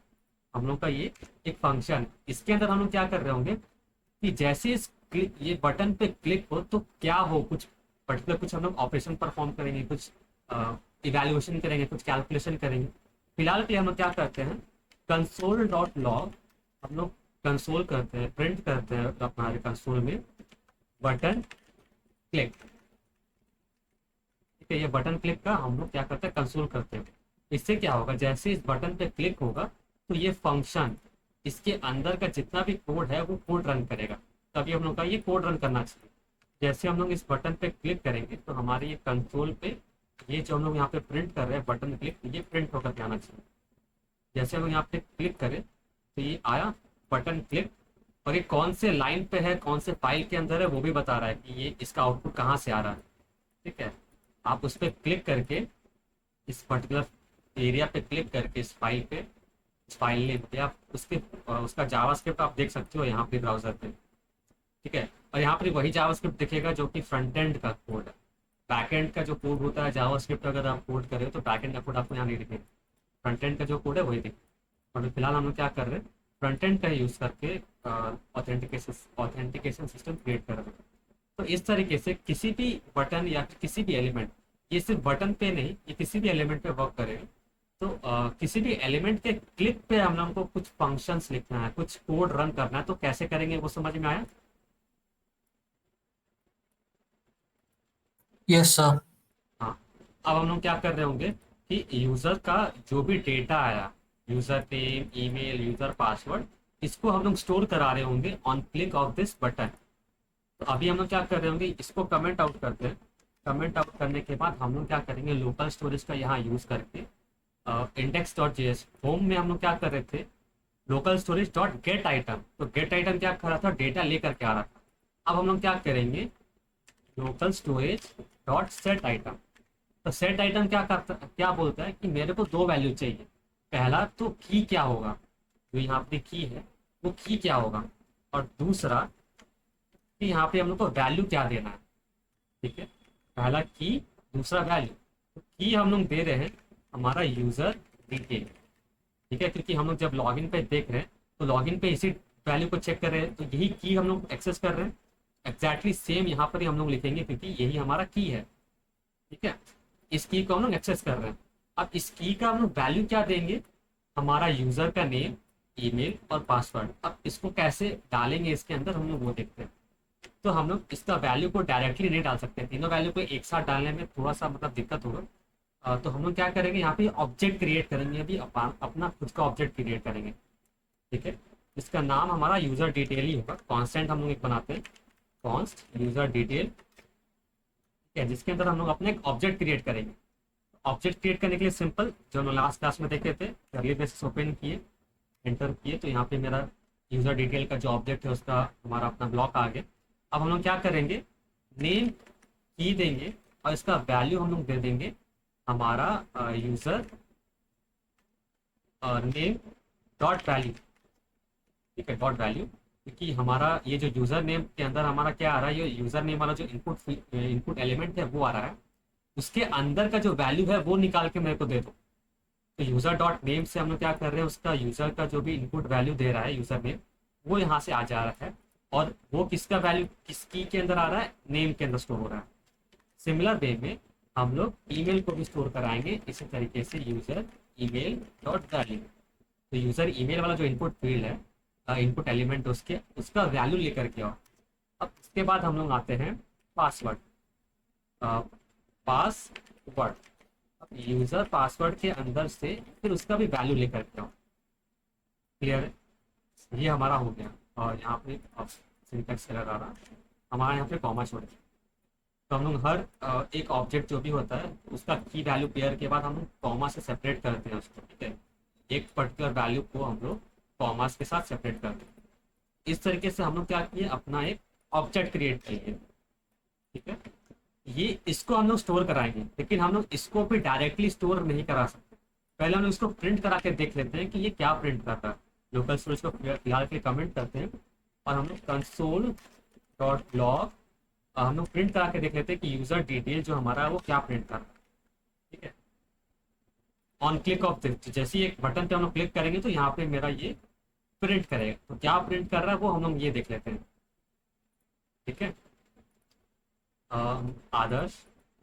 हम लोग का ये एक फंक्शन है। इसके अंदर हम लोग क्या कर रहे होंगे कि जैसे ये बटन पे क्लिक हो तो क्या हो, कुछ पर्टिकुलर कुछ हम लोग ऑपरेशन परफॉर्म करेंगे, कुछ इवेल्युएशन करेंगे, कुछ कैलकुलेशन करेंगे। फिलहाल के हम लोग क्या करते हैं, कंसोल डॉट लॉग हम लोग कंसोल करते हैं, प्रिंट करते हैं हमारे कंसोल में बटन क्लिक। ठीक है। ये बटन क्लिक का हम लोग क्या करते हैं, कंसोल करते हैं। इससे क्या होगा, जैसे इस बटन पे क्लिक होगा तो ये फंक्शन इसके अंदर का जितना भी कोड है वो कोड रन करेगा। तभी हम लोग का ये कोड रन करना चाहिए। जैसे हम लोग इस बटन पे क्लिक करेंगे तो हमारे ये कंसोल पे ये जो हम लोग यहाँ पे प्रिंट कर रहे हैं बटन क्लिक, ये प्रिंट होकर के आना चाहिए। जैसे हम लोग यहाँ पे क्लिक करें तो ये आया बटन क्लिक, और ये कौन से लाइन पे है, कौन से फाइल के अंदर है वो भी बता रहा है कि ये इसका आउटपुट कहाँ से आ रहा है। ठीक है। आप उस पर क्लिक करके इस पर्टिकुलर एरिया पे क्लिक करके इस फाइल पे, इस फाइल नेम पे आप उसका जावास्क्रिप्ट आप देख सकते हो यहाँ पे ब्राउजर पे। ठीक है। और यहाँ पर वही जावास्क्रिप्ट दिखेगा जो कि फ्रंट एंड का कोड है। बैक एंड का जो कोड होता है जावास्क्रिप्ट अगर आप कोड करें तो बैक एंड का कोड आपको यहाँ नहीं दिखेगा, फ्रंट एंड का जो कोड है वही दिखेगा। और फिलहाल हम लोग क्या कर रहे हैं, फ्रंट एंड का यूज करके ऑथेंटिकेशन सिस्टम क्रिएट कर रहे हैं। तो इस तरीके से किसी भी बटन या किसी भी एलिमेंट, ये सिर्फ बटन पे नहीं, ये किसी भी एलिमेंट पे वर्क करेगा। तो किसी भी एलिमेंट के क्लिक पे हम लोग को कुछ फंक्शंस लिखना है, कुछ कोड रन करना है, तो कैसे करेंगे वो समझ में आया?
Yes sir.
हाँ। अब हम लोग क्या कर रहे होंगे कि यूजर का जो भी डेटा आया, user name, email, user password, इसको हम लोग स्टोर करा रहे होंगे on click of this button. तो अभी हम लोग क्या कर रहे होंगे, इसको कमेंट आउट करते हैं। कमेंट आउट करने के बाद हम लोग क्या करेंगे, लोकल स्टोरेज का यहाँ यूज करके इंडेक्स डॉट जेएस होम में हम लोग क्या कर रहे थे, local storage dot gate item. तो गेट आइटम क्या कर रहा था, डेटा लेकर के आ रहा था। अब हम लोग क्या करेंगे, local storage dot set item. तो सेट आइटम क्या करता, क्या बोलता है कि मेरे को दो वैल्यू चाहिए। पहला तो की क्या होगा, जो यहाँ पे की है वो की क्या होगा, और दूसरा कि यहाँ पे हम लोग को वैल्यू क्या देना है। ठीक है। पहला की, दूसरा वैल्यू। तो की हम लोग दे रहे हैं हमारा यूजर डिटेल। ठीक है। क्योंकि हम लोग जब लॉगिन पे देख रहे हैं तो लॉगिन पे इसी वैल्यू को चेक कर रहे हैं, तो यही की हम लोग एक्सेस कर रहे हैं। एग्जैक्टली सेम यहाँ पर ही हम लोग लिखेंगे क्योंकि यही हमारा की है। ठीक है। इस की को हम लोग एक्सेस कर रहे हैं। अब इस की का हम लोग वैल्यू क्या देंगे, हमारा यूजर का नेम, ईमेल और पासवर्ड। अब इसको कैसे डालेंगे इसके अंदर हम लोग वो देखते हैं। तो हम लोग इसका वैल्यू को डायरेक्टली नहीं डाल सकते, तीनों वैल्यू को एक साथ डालने में थोड़ा सा मतलब दिक्कत होगा। तो हम लोग क्या करेंगे, यहाँ पे ऑब्जेक्ट क्रिएट करेंगे, अभी अपना खुद का ऑब्जेक्ट क्रिएट करेंगे, ठीक है। इसका नाम हमारा यूजर डिटेल ही होगा, कॉन्स्टेंट हम लोग एक बनाते हैं, कॉन्स्ट यूजर डिटेल, ठीक है, जिसके अंदर हम लोग अपने एक ऑब्जेक्ट क्रिएट करेंगे। ऑब्जेक्ट क्रिएट करने के लिए सिंपल, जो हम लास्ट क्लास में देखे थे, करली ब्रेसेस ओपन किए, एंटर किए, तो यहाँ पे मेरा यूजर डिटेल का जो ऑब्जेक्ट है उसका हमारा अपना ब्लॉक आ गया। अब हम लोग क्या करेंगे, नेम की देंगे और इसका वैल्यू हम लोग दे देंगे हमारा यूजर नेम डॉट वैल्यू, ठीक है, डॉट वैल्यू, क्योंकि हमारा ये जो यूजर नेम के अंदर हमारा क्या आ रहा है, ये यूजर नेम वाला जो इनपुट एलिमेंट है वो आ रहा है, उसके अंदर का जो वैल्यू है वो निकाल के मेरे को दे दो। तो यूजर डॉट नेम से हम लोग क्या कर रहे हैं, उसका यूजर का जो भी इनपुट वैल्यू दे रहा है यूजर नेम, वो यहाँ से आ जा रहा है, और वो किसका वैल्यू किस की के अंदर आ रहा है, नेम के अंदर स्टोर हो रहा है। सिमिलर वे में हम लोग ईमेल को भी स्टोर कराएंगे इसी तरीके से, यूजर ईमेल डॉट वैल्यू। तो यूजर ईमेल वाला जो इनपुट फील्ड है, इनपुट एलिमेंट, उसके उसका वैल्यू लेकर के आओ। अब इसके बाद हम लोग आते हैं पासवर्ड, पासवर्ड, अब यूजर पासवर्ड के अंदर से फिर उसका भी वैल्यू लेकर के आओ। क्लियर है, ये हमारा हो गया। और यहाँ पे सिंटैक्स एरर आ रहा, हमारा यहाँ पे कॉमा छोड़ दिया। तो हम लोग हर एक ऑब्जेक्ट जो भी होता है उसका की वैल्यू पेयर के बाद हम लोग कॉमा से सेपरेट करते हैं उसको, ठीक है, एक पर्टिकुलर वैल्यू को हम लोग कॉमास के साथ सेपरेट करते हैं। इस तरीके से हम लोग क्या किए, अपना एक ऑब्जेक्ट क्रिएट किए, ठीक है। ये इसको हम लोग स्टोर कराएंगे, लेकिन हम लोग इसको भी डायरेक्टली स्टोर नहीं करा सकते, पहले हम लोग इसको प्रिंट करा के देख लेते हैं कि ये क्या प्रिंट करता है। लोकल स्टोरेज को फिलहाल के कमेंट करते हैं और हम लोग कंसोल डॉट लॉग हम लोग प्रिंट करा के देख लेते हैं कि यूजर डिटेल जो हमारा है वो क्या प्रिंट कर रहा है, ठीक है। ऑन क्लिक ऑफ दिस, जैसे ही एक बटन पे हम लोग क्लिक करेंगे तो यहाँ पे मेरा ये प्रिंट करेगा, तो क्या प्रिंट कर रहा है वो हम लोग ये देख लेते हैं, ठीक है। आदर्श,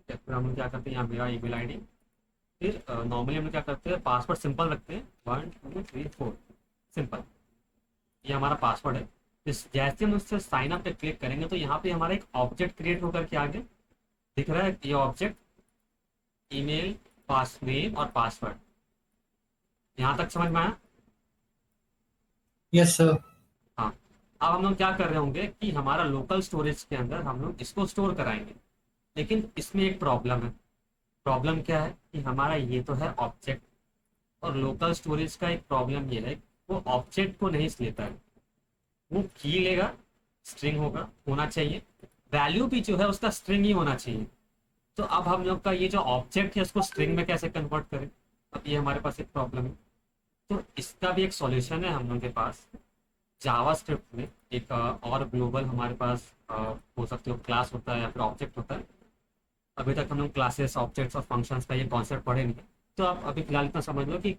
फिर हम लोग क्या करते हैं, यहाँ मेरा ईमेल आईडी, फिर नॉर्मली हम लोग क्या करते हैं, पासवर्ड सिंपल रखते हैं, 1 2 3 4 सिंपल, ये हमारा पासवर्ड है। जैसे हम उससे साइन अप पे क्लिक करेंगे तो यहाँ पे हमारा एक ऑब्जेक्ट क्रिएट होकर के आगे दिख रहा है, ये ऑब्जेक्ट ईमेल पास नेम और पासवर्ड। यहाँ तक समझ में आया?
Yes sir.
हाँ। अब हम लोग क्या कर रहे होंगे कि हमारा लोकल स्टोरेज के अंदर हम लोग इसको स्टोर कराएंगे, लेकिन इसमें एक प्रॉब्लम है। प्रॉब्लम क्या है कि हमारा ये तो है ऑब्जेक्ट, और लोकल स्टोरेज का एक प्रॉब्लम ये है वो ऑब्जेक्ट को नहीं लेता है, वो की लेगा, स्ट्रिंग होगा होना चाहिए, वैल्यू भी जो है उसका स्ट्रिंग ही होना चाहिए। तो अब हम लोग का ये जो ऑब्जेक्ट है उसको स्ट्रिंग में कैसे कन्वर्ट करें, अब ये हमारे पास एक प्रॉब्लम है। तो इसका भी एक सॉल्यूशन है हम लोग के पास, जावास्क्रिप्ट में एक और ग्लोबल हमारे पास हो सकते हो क्लास होता है या फिर ऑब्जेक्ट होता है। अभी तक हम लोग क्लासेस ऑब्जेक्ट्स और फंक्शंस का ये कॉन्सेप्ट पढ़े नहीं है, तो आप अभी फिलहाल इतना समझ लो कि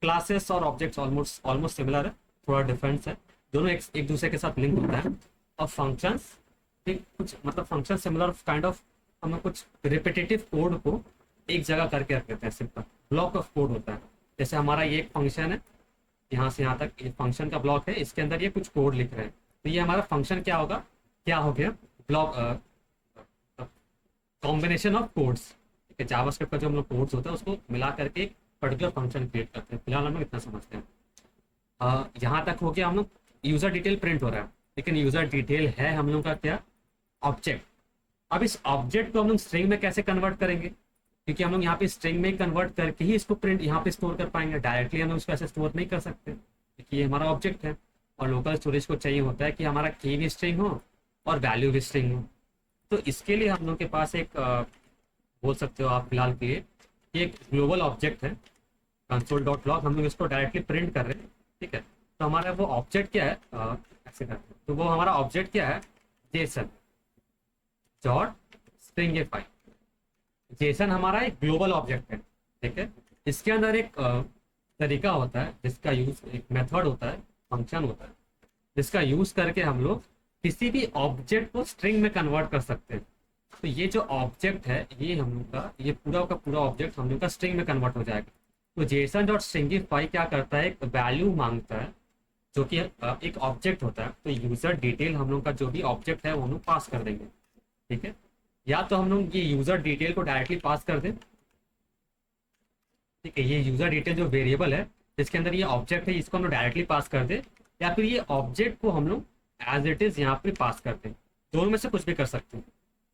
क्लासेस और ऑब्जेक्ट्स ऑलमोस्ट ऑलमोस्ट सिमिलर है, थोड़ा डिफरेंस है, दोनों एक दूसरे के साथ लिंक होता है। और फंक्शंस कुछ मतलब फंक्शन सिमिलर काइंड ऑफ, हम लोग कुछ रिपीटेटिव कोड को एक जगह करके रख देते हैं, सिंपल ब्लॉक ऑफ कोड होता है। जैसे हमारा ये एक फंक्शन है, यहाँ से यहाँ तक ये फंक्शन का ब्लॉक है, इसके अंदर ये कुछ कोड लिख रहे हैं, तो ये हमारा फंक्शन क्या होगा, क्या हो गया, ब्लॉक कॉम्बिनेशन ऑफ कोड्स, ठीक है। जावास्क्रिप्ट का जो हम लोग कोड्स होता है उसको मिला करके एक पर्टिकुलर फंक्शन क्रिएट करते हैं। फिलहाल हम लोग इतना समझते हैं। यहाँ तक हो गया, हम लोग यूजर डिटेल प्रिंट हो रहा है, लेकिन यूजर डिटेल है हम लोग का क्या, ऑब्जेक्ट। अब इस ऑब्जेक्ट को हम लोग स्ट्रिंग में कैसे कन्वर्ट करेंगे, क्योंकि हम लोग यहाँ पे स्ट्रिंग में कन्वर्ट करके ही इसको प्रिंट यहाँ पे स्टोर कर पाएंगे, डायरेक्टली हम लोग इसको ऐसे स्टोर नहीं कर सकते, क्योंकि ये हमारा ऑब्जेक्ट है। और लोकल स्टोरेज को चाहिए होता है कि हमारा की भी स्ट्रिंग हो और वैल्यू भी स्ट्रिंग हो। तो इसके लिए हम लोग के पास एक बोल सकते हो आप फिलहाल के लिए, ये एक ग्लोबल ऑब्जेक्ट है, कंसोल डॉट लॉग, हम लोग इसको डायरेक्टली प्रिंट कर रहे हैं, ठीक है। तो हमारा वो ऑब्जेक्ट क्या है, ऐसे करते हैं, तो वो हमारा ऑब्जेक्ट क्या है, जेसन डॉट स्ट्रिंगिफाई। जेसन हमारा एक ग्लोबल ऑब्जेक्ट है, ठीक है। इसके अंदर एक तरीका होता है जिसका यूज, एक मेथड होता है, फंक्शन होता है, जिसका यूज करके हम लोग किसी भी ऑब्जेक्ट को स्ट्रिंग में कन्वर्ट कर सकते हैं। तो ये जो ऑब्जेक्ट है, ये हम लोग का ये पूरा का पूरा ऑब्जेक्ट हम लोग का स्ट्रिंग में कन्वर्ट हो जाएगा। तो जेसन डॉट स्ट्रिंगिफाई क्या करता है, एक वैल्यू मांगता है, जो कि एक ऑब्जेक्ट होता है, तो यूजर डिटेल हम लोग का जो भी ऑब्जेक्ट है वो हम लोग पास कर देंगे, ठीक है। या तो हम लोग ये यूजर डिटेल को डायरेक्टली पास कर दें, ठीक है, ये यूजर डिटेल जो वेरिएबल है जिसके अंदर ये ऑब्जेक्ट है इसको हम लोग डायरेक्टली पास कर दे, या फिर ये ऑब्जेक्ट को हम लोग एज इट इज यहाँ पे पास कर दें। दोनों में से कुछ भी कर सकते हैं।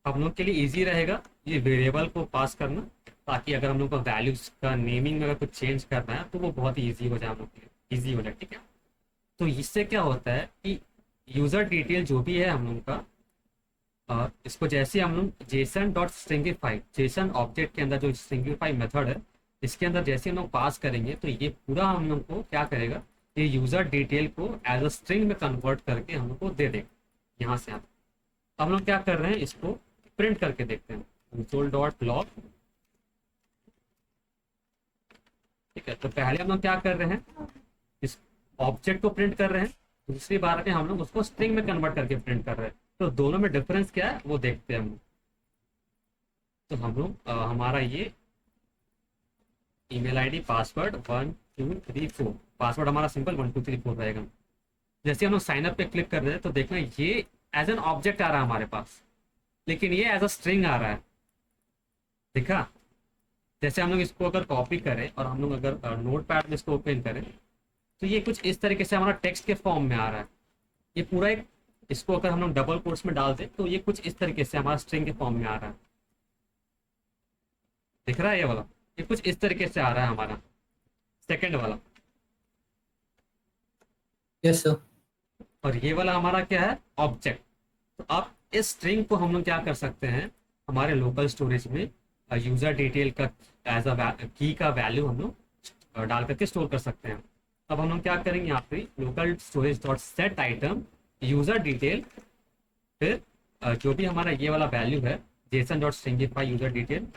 हम लोग के लिए इजी रहेगा ये वेरिएबल को पास करना, ताकि अगर हम लोग को वैल्यूज का नेमिंग में अगर कुछ चेंज करना है तो वो बहुत ही ईजी हो जाए, हम लोग के लिए ईजी हो जाए, ठीक है। तो इससे क्या होता है कि यूजर डिटेल जो भी है हम लोग का, इसको जैसे हम लोग Jason dot stringify, Jason object के अंदर जो स्ट्रिंगिफाई मेथड है इसके अंदर जैसे हम लोग पास करेंगे तो ये पूरा हम लोग को क्या करेगा, ये यूजर डिटेल को एज अ स्ट्रिंग में कन्वर्ट करके हम लोग को दे देगा यहाँ से। हम लोग क्या कर रहे हैं, इसको प्रिंट करके देखते हैं, कंसोल डॉट लॉग, ठीक है। तो पहले हम लोग क्या कर रहे हैं, इस ऑब्जेक्ट को प्रिंट कर रहे हैं, दूसरी बार में हम लोग उसको स्ट्रिंग में कन्वर्ट करके प्रिंट कर रहे हैं। तो दोनों में डिफरेंस क्या है वो देखते हैं हम लोग। तो हम लोग हमारा ये ईमेल आईडी पासवर्ड 1234, पासवर्ड हमारा सिंपल 1234 रहेगा। जैसे हम लोग साइन अप पे क्लिक कर रहे हैं तो देखना ये एज एन ऑब्जेक्ट आ रहा है हमारे पास, लेकिन ये एज अ स्ट्रिंग आ रहा है, देखा। जैसे हम लोग इसको अगर कॉपी करें और हम लोग अगर नोट पैड में इसको ओपन करें तो ये कुछ इस तरीके से हमारा टेक्स्ट के फॉर्म में आ रहा है। ये पूरा एक, इसको अगर हम लोग डबल कोट्स में डाल दें तो ये कुछ इस तरीके से हमारा स्ट्रिंग के फॉर्म में आ रहा है, दिख रहा है ये वाला, ये कुछ इस तरीके से आ रहा है हमारा सेकंड वाला।
Yes sir.
और ये वाला हमारा क्या है, ऑब्जेक्ट। तो अब इस स्ट्रिंग को हम लोग क्या कर सकते हैं, हमारे लोकल स्टोरेज में यूजर डिटेल का एज अ की का वैल्यू हम लोग डाल करके स्टोर कर सकते हैं। अब हम लोग क्या करेंगे, यहाँ पे local storage dot set item user detail, फिर जो भी हमारा ये वाला वैल्यू है Jason dot stringify user detail,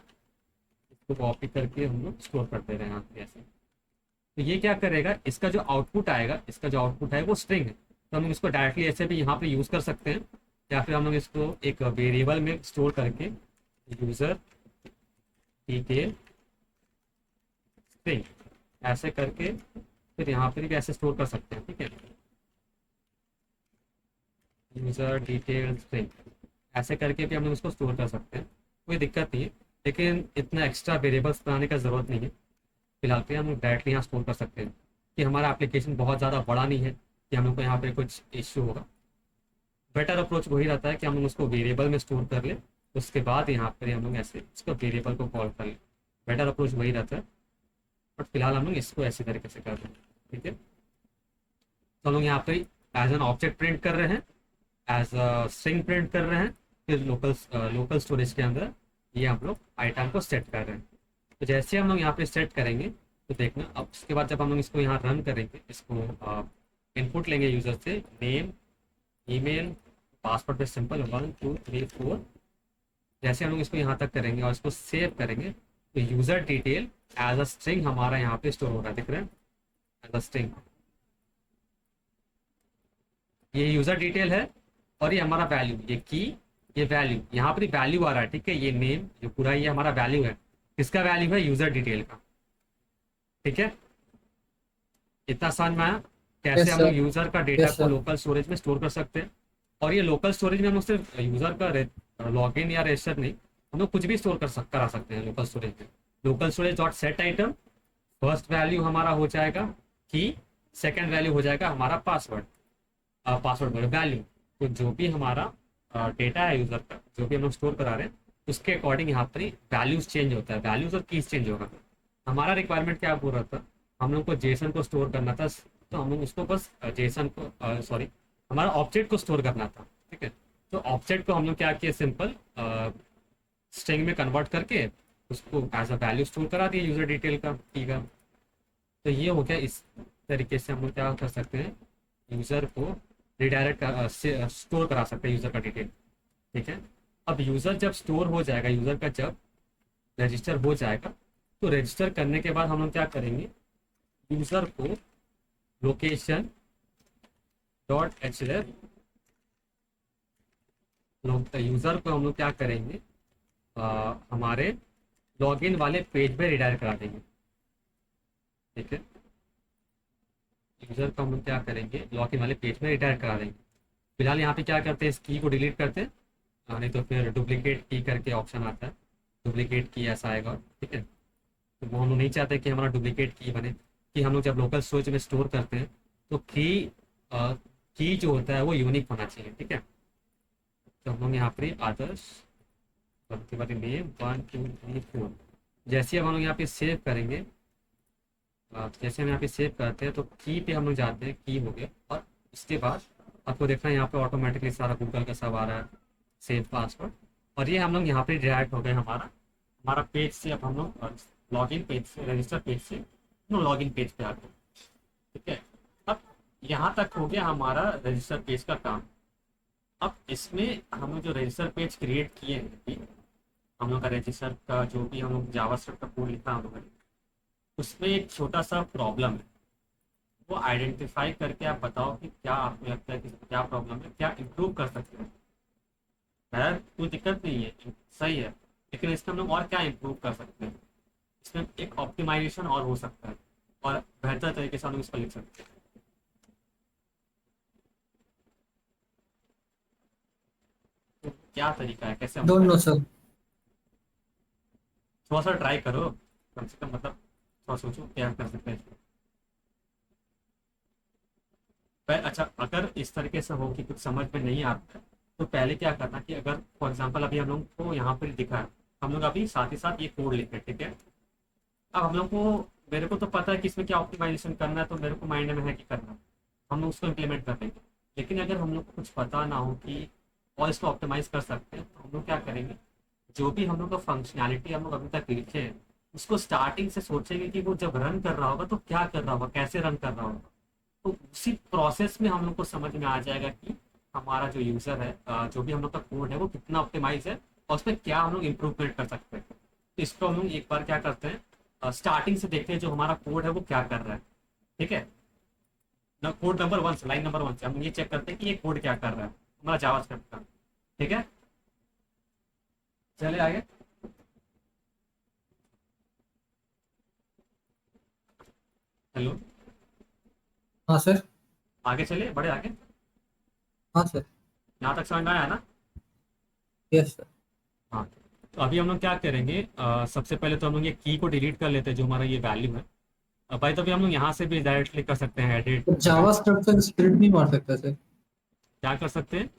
इसको कॉपी करके हम लोग स्टोर करते रहे यहाँ पे ऐसे। तो ये क्या करेगा, इसका जो आउटपुट आएगा, इसका जो आउटपुट है वो स्ट्रिंग है, तो हम लोग इसको डायरेक्टली ऐसे भी यहाँ पे यूज कर सकते हैं, या फिर हम लोग इसको एक वेरिएबल में स्टोर करके यूजर डिटेल स्ट्रिंग ऐसे करके फिर यहाँ पे भी ऐसे स्टोर कर सकते हैं, ठीक है। यूजर डिटेल स्ट्रिंग ऐसे करके भी हम लोग इसको स्टोर कर सकते हैं, कोई दिक्कत नहीं है। लेकिन इतना एक्स्ट्रा वेरिएबल्स बनाने का ज़रूरत नहीं है, फिलहाल पे हम लोग डायरेक्टली यहाँ स्टोर कर सकते हैं कि हमारा एप्लीकेशन बहुत ज़्यादा बड़ा नहीं है कि हम लोग को यहाँ पे कुछ इश्यू होगा। बेटर अप्रोच वही रहता है कि हम लोग उसको वेरिएबल में स्टोर कर ले, उसके बाद यहाँ पर हम लोग ऐसे उसको वेरिएबल को कॉल कर ले, बेटर अप्रोच वही रहता है। बट फिलहाल हम लोग इसको ऐसी तरीके से कर रहे हैं, ठीक है। तो हम लोग यहाँ पे एज एन ऑब्जेक्ट प्रिंट कर रहे हैं, एज अ स्ट्रिंग प्रिंट कर रहे हैं, फिर लोकल स्टोरेज के अंदर ये हम लोग आइटम को सेट कर रहे हैं। तो जैसे हम लोग यहाँ पे सेट करेंगे तो देखना, अब उसके बाद जब हम लोग इसको यहाँ रन करेंगे, इसको इनपुट लेंगे यूजर से, नेम, ईमेल, पासवर्ड पे सिंपल 1234, जैसे हम लोग इसको यहाँ तक करेंगे और इसको सेव करेंगे तो user detail as a string हमारा यहाँ पे स्टोर हो रहा है, दिख रहा है, एज अ स्ट्रिंग। ये यूजर डिटेल है और ये हमारा वैल्यू, ये की, ये वैल्यू, यहाँ पर वैल्यू आ रहा है, ठीक है। ये नेम जो पूरा ये हमारा वैल्यू है, किसका वैल्यू है, यूजर डिटेल का, ठीक है। इतना आसान में आया कैसे
यस
हम लोग
सर।
यूजर का डेटा
यस
को
सर।
लोकल स्टोरेज में स्टोर कर सकते हैं। और ये लोकल स्टोरेज में हम लोग सिर्फ यूजर का लॉगिन या रजिस्टर नहीं, हम लोग कुछ भी स्टोर करा सकते हैं लोकल स्टोरेज में। Local storage dot set item, first value हमारा हो जाएगा की, सेकेंड वैल्यू हो जाएगा हमारा पासवर्ड, पासवर्ड वैल्यू। तो जो भी हमारा डेटा है यूजर का, जो भी हम लोग स्टोर करा रहे हैं उसके अकॉर्डिंग यहाँ पर वैल्यूज चेंज होता है, वैल्यूज और कीज चेंज होगा। हमारा रिक्वायरमेंट क्या बोल रहा था, हम लोग को जेसन को स्टोर करना था, तो हम लोग उसको बस जेसन को सॉरी हमारा ऑब्जेक्ट को स्टोर करना था, ठीक है। तो ऑब्जेक्ट को हम लोग क्या किया, सिंपल स्ट्रिंग में कन्वर्ट करके उसको एज अ वैल्यू स्टोर करा दिया यूजर डिटेल का, ठीक है। तो ये हो गया, इस तरीके से हम लोग क्या कर सकते हैं, यूजर को रिडायरेक्ट स्टोर करा सकते हैं यूजर का डिटेल, ठीक है। अब यूजर जब स्टोर हो जाएगा, यूजर का जब रजिस्टर हो जाएगा, तो रजिस्टर करने के बाद हम लोग क्या करेंगे, यूजर को लोकेशन डॉट एच यूजर को हम लोग क्या करेंगे, हमारे लॉगिन वाले पेज पे रिडायरेक्ट करा देंगे, ठीक है। यूज़र को हम लोग क्या करेंगे, लॉगिन वाले पेज में रिडायरेक्ट करा देंगे। फिलहाल यहाँ पे क्या करते हैं, इस की को डिलीट करते हैं। नहीं तो फिर डुप्लीकेट की करके ऑप्शन आता है, डुप्लीकेट की ऐसा आएगा, ठीक है। तो वो हम लोग नहीं चाहते कि हमारा डुप्लीकेट की बने, कि हम लोग जब लोकल स्टोरेज में स्टोर करते हैं तो की जो होता है वो यूनिक होना चाहिए, ठीक है। तो हम लोग यहाँ पे आदर्श बनते वाले नेम 1 2 3 4, जैसे अब हम लोग यहाँ पे सेव करेंगे, जैसे हम यहाँ पे सेव करते हैं तो की पे हम लोग जाते हैं, की हो गया। और उसके बाद आपको देखना है यहाँ पे ऑटोमेटिकली सारा गूगल का सब आ रहा है, सेव पासवर्ड। और ये हम लोग यहाँ पे डायरेक्ट हो गए, हमारा हमारा पेज से अब हम लोग लॉगिन पेज से, रजिस्टर पेज से हम लोग लॉगिन पेज पे आ गए, ठीक है। अब यहाँ तक हो गया हमारा रजिस्टर पेज का काम। अब इसमें हम लोग जो रजिस्टर पेज क्रिएट किए हैं अभी, हम लोग का रजिस्टर का जो भी हम लोग जावास्क्रिप्ट का कोड लिखा हम लोगों ने, उसमें एक छोटा सा प्रॉब्लम है। वो आइडेंटिफाई करके आप बताओ कि क्या आपको लगता है कि क्या प्रॉब्लम है, क्या इम्प्रूव कर सकते हैं। खैर कोई दिक्कत नहीं है, सही है, लेकिन इसमें हम लोग और क्या इम्प्रूव कर सकते हैं। इसमें एक ऑप्टिमाइजेशन और हो सकता है, और बेहतर तरीके से हम लोग इसको लिख सकते हैं। तो क्या तरीका है, कैसे हम लोग
डोंट नो
करें,
सर।
थोड़ा सा ट्राई करो कम से कम, मतलब थोड़ा सोचो क्या कर सकते हैं। अच्छा, अगर इस तरीके से हो कि कुछ समझ में नहीं आता है, तो पहले क्या करना कि अगर फॉर एग्जांपल अभी हम लोग को यहाँ पर दिखा है, हम लोग अभी साथ ही साथ ये कोड लिखे, ठीक है। अब हम लोग को, मेरे को तो पता है कि इसमें क्या ऑप्टिमाइजेशन करना है, तो मेरे को माइंड में है कि करना है, हम लोग उसको इम्प्लीमेंट कर देंगे। लेकिन अगर हम लोग को कुछ पता ना हो कि और इसको ऑप्टिमाइज कर सकते हैं, तो हम लोग क्या करेंगे, जो भी हम लोग का फंक्शनैलिटी हम लोग अभी तक लिखे हैं, उसको स्टार्टिंग से सोचेंगे कि वो जब रन कर रहा होगा तो क्या कर रहा होगा, कैसे रन कर रहा होगा। तो उसी प्रोसेस में हम लोग को समझ में आ जाएगा कि हमारा जो यूजर है, जो भी हम लोग का कोड है वो कितना ऑप्टिमाइज है, और उसमें क्या हम लोग इम्प्रूवमेंट कर सकते हैं। तो इसको हम लोग एक बार क्या करते हैं, स्टार्टिंग से देखते हैं जो हमारा कोड है वो क्या कर रहा है, ठीक है ना। कोड नंबर 1 से, लाइन नंबर 1 से हम ये चेक करते हैं कि ये कोड क्या कर रहा है हमारा जावास्क्रिप्ट का, ठीक है। चले आगे। हेलो,
हाँ सर।
आगे चले, बड़े आगे।
हाँ सर।
यहाँ तक समझ में आया ना।
Yes sir.
हाँ, तो अभी हम लोग क्या करेंगे, सबसे पहले तो हम लोग ये की को डिलीट कर लेते हैं, जो हमारा ये वैल्यू है। भाई तो अभी हम लोग यहाँ से भी डायरेक्टली कर सकते हैं एडिट,
तो
अगर
जावास्क्रिप्ट से स्प्लिट नहीं मार सकता सर?
क्या कर सकते हैं।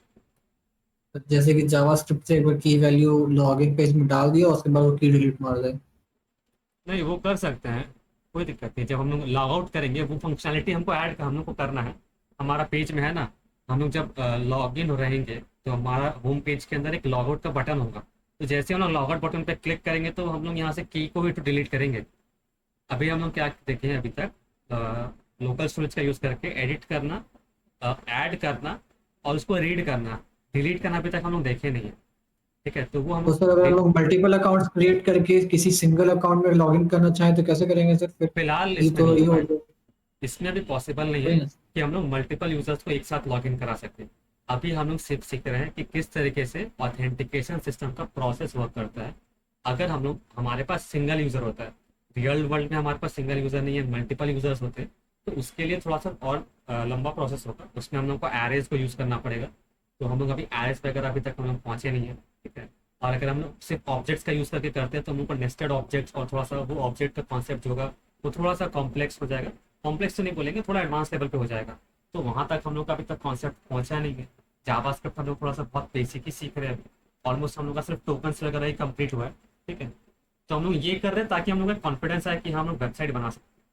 तो जैसे कि जावास्क्रिप्ट से एक बार की वैल्यू लॉगिन पेज में डाल दिया, उसके बाद वो की डिलीट मार दे।
नहीं, वो कर सकते हैं, कोई दिक्कत नहीं। जब हम लोग लॉग आउट करेंगे, वो फंक्शनैलिटी हमको ऐड हम लोग को करना है। हमारा पेज में है ना, हम लोग जब लॉग इन रहेंगे तो हमारा होम पेज के अंदर एक लॉग आउट का बटन होगा। तो जैसे हम लोग लॉग आउट बटन पे क्लिक करेंगे तो हम लोग यहाँ से की को भी तो डिलीट करेंगे। अभी हम लोग क्या देखे हैं अभी तक, लोकल स्टोरेज का यूज़ करके एडिट करना, ऐड करना, और उसको रीड करना, डिलीट करना अभी तक हम लोग देखे नहीं है, ठीक है। तो वो हम
तो
लोग
सर अगर हम लोग मल्टीपल अकाउंट्स क्रिएट करके किसी सिंगल अकाउंट में लॉगिन करना चाहें तो कैसे करेंगे सर फिर?
फिलहाल
ये
इसमें
तो
नहीं हो
ये हो
पाएगा,
गया।
इसमें अभी पॉसिबल नहीं है
वही ना।
कि हम लोग मल्टीपल यूजर्स को एक साथ लॉगिन करा सकते हैं। अभी हम लोग सिर्फ सीख रहे हैं कि किस तरीके से ऑथेंटिकेशन सिस्टम का प्रोसेस वर्क करता है। अगर हम लोग, हमारे पास सिंगल यूजर होता है, रियल वर्ल्ड में हमारे पास सिंगल यूजर नहीं है, मल्टीपल यूजर्स होते हैं, तो उसके लिए थोड़ा सा और लंबा प्रोसेस होगा, उसमें हम लोग को एरेज को यूज करना पड़ेगा। तो हम लोग अभी एरेज वगैरह अभी तक हम लोग पहुंचे नहीं है, ठीक है। और अगर हम लोग सिर्फ ऑब्जेक्ट्स का यूज करके करते हैं तो हम लोग को नेस्टेड ऑब्जेक्ट्स और थोड़ा सा वो ऑब्जेक्ट का कॉन्सेप्ट जो होगा वो थोड़ा सा कॉम्प्लेक्स हो जाएगा। कॉम्प्लेक्स तो नहीं बोलेंगे, थोड़ा एडवांस लेवल पे हो जाएगा। तो वहां तक हम लोग का अभी तक कॉन्सेप्ट पहुंचा नहीं है। जावास्क्रिप्ट हम लोग थोड़ा सा बहुत बेसिक ही सीख रहे हैं। ऑलमोस्ट हम लोग का सिर्फ टोकन्स वगैरह ही कंप्लीट हुआ है, ठीक है। तो हम लोग ये कर रहे हैं ताकि हम लोग का कॉन्फिडेंस आए कि हम लोग वेबसाइट बना सकते हैं,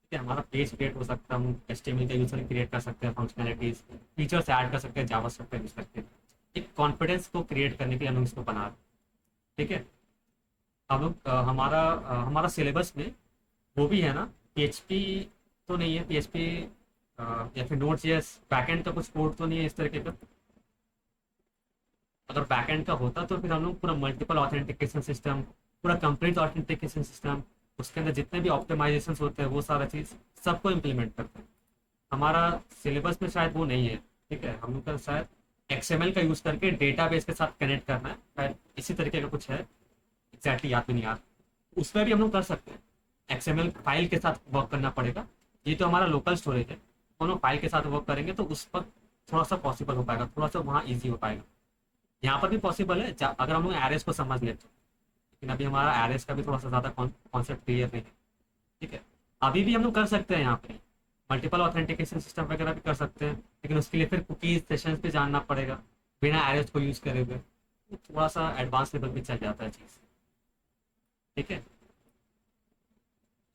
ठीक है। हमारा पेज क्रिएट हो सकता है, हम HTML का यूजर क्रिएट कर सकते हैं, फंक्शनैलिटीज फीचर्स ऐड कर सकते हैं जावास्क्रिप्ट का यूज करके। एक कॉन्फिडेंस को क्रिएट करने के लिए हम लोग इसको बना रहे हैं, ठीक है। हम लोग हमारा सिलेबस में वो भी है ना, PHP तो नहीं है, PHP या फिर नोट जेएस बैकएंड का कुछ कोड तो नहीं है इस तरीके का। अगर बैकएंड का होता तो फिर हम लोग पूरा मल्टीपल ऑथेंटिकेशन सिस्टम, पूरा कंप्लीट ऑथेंटिकेशन सिस्टम, उसके अंदर जितने भी ऑप्टिमाइजेशन होते हैं वो सारा चीज़ सबको इम्प्लीमेंट करते हैं। हमारा सिलेबस में शायद वो नहीं है, ठीक है। हम लोग का शायद XML का यूज़ करके डेटाबेस के साथ कनेक्ट करना है, शायद इसी तरीके का कुछ है, एग्जैक्टली याद भी नहीं आ रहा। उसमें भी हम लोग कर सकते हैं, XML फाइल के साथ वर्क करना पड़ेगा। ये तो हमारा लोकल स्टोरेज है, दोनों फाइल के साथ वर्क करेंगे तो उस पर थोड़ा सा पॉसिबल हो पाएगा, थोड़ा सा वहाँ ईजी हो पाएगा। यहाँ पर भी पॉसिबल है अगर हम लोग एरेस को समझ लें तो, लेकिन अभी हमारा एरेस का भी थोड़ा सा ज़्यादा कॉन्सेप्ट क्लियर नहीं है। ठीक है, अभी भी हम लोग कर सकते हैं यहाँ पे मल्टीपल ऑथेंटिकेशन सिस्टम वगैरह भी कर सकते हैं, लेकिन उसके लिए फिर कुकीज सेशंस पे जानना पड़ेगा बिना एरेस को यूज़ करे हुए। तो थोड़ा सा एडवांस लेवल पे चल जाता है चीज़। ठीक है,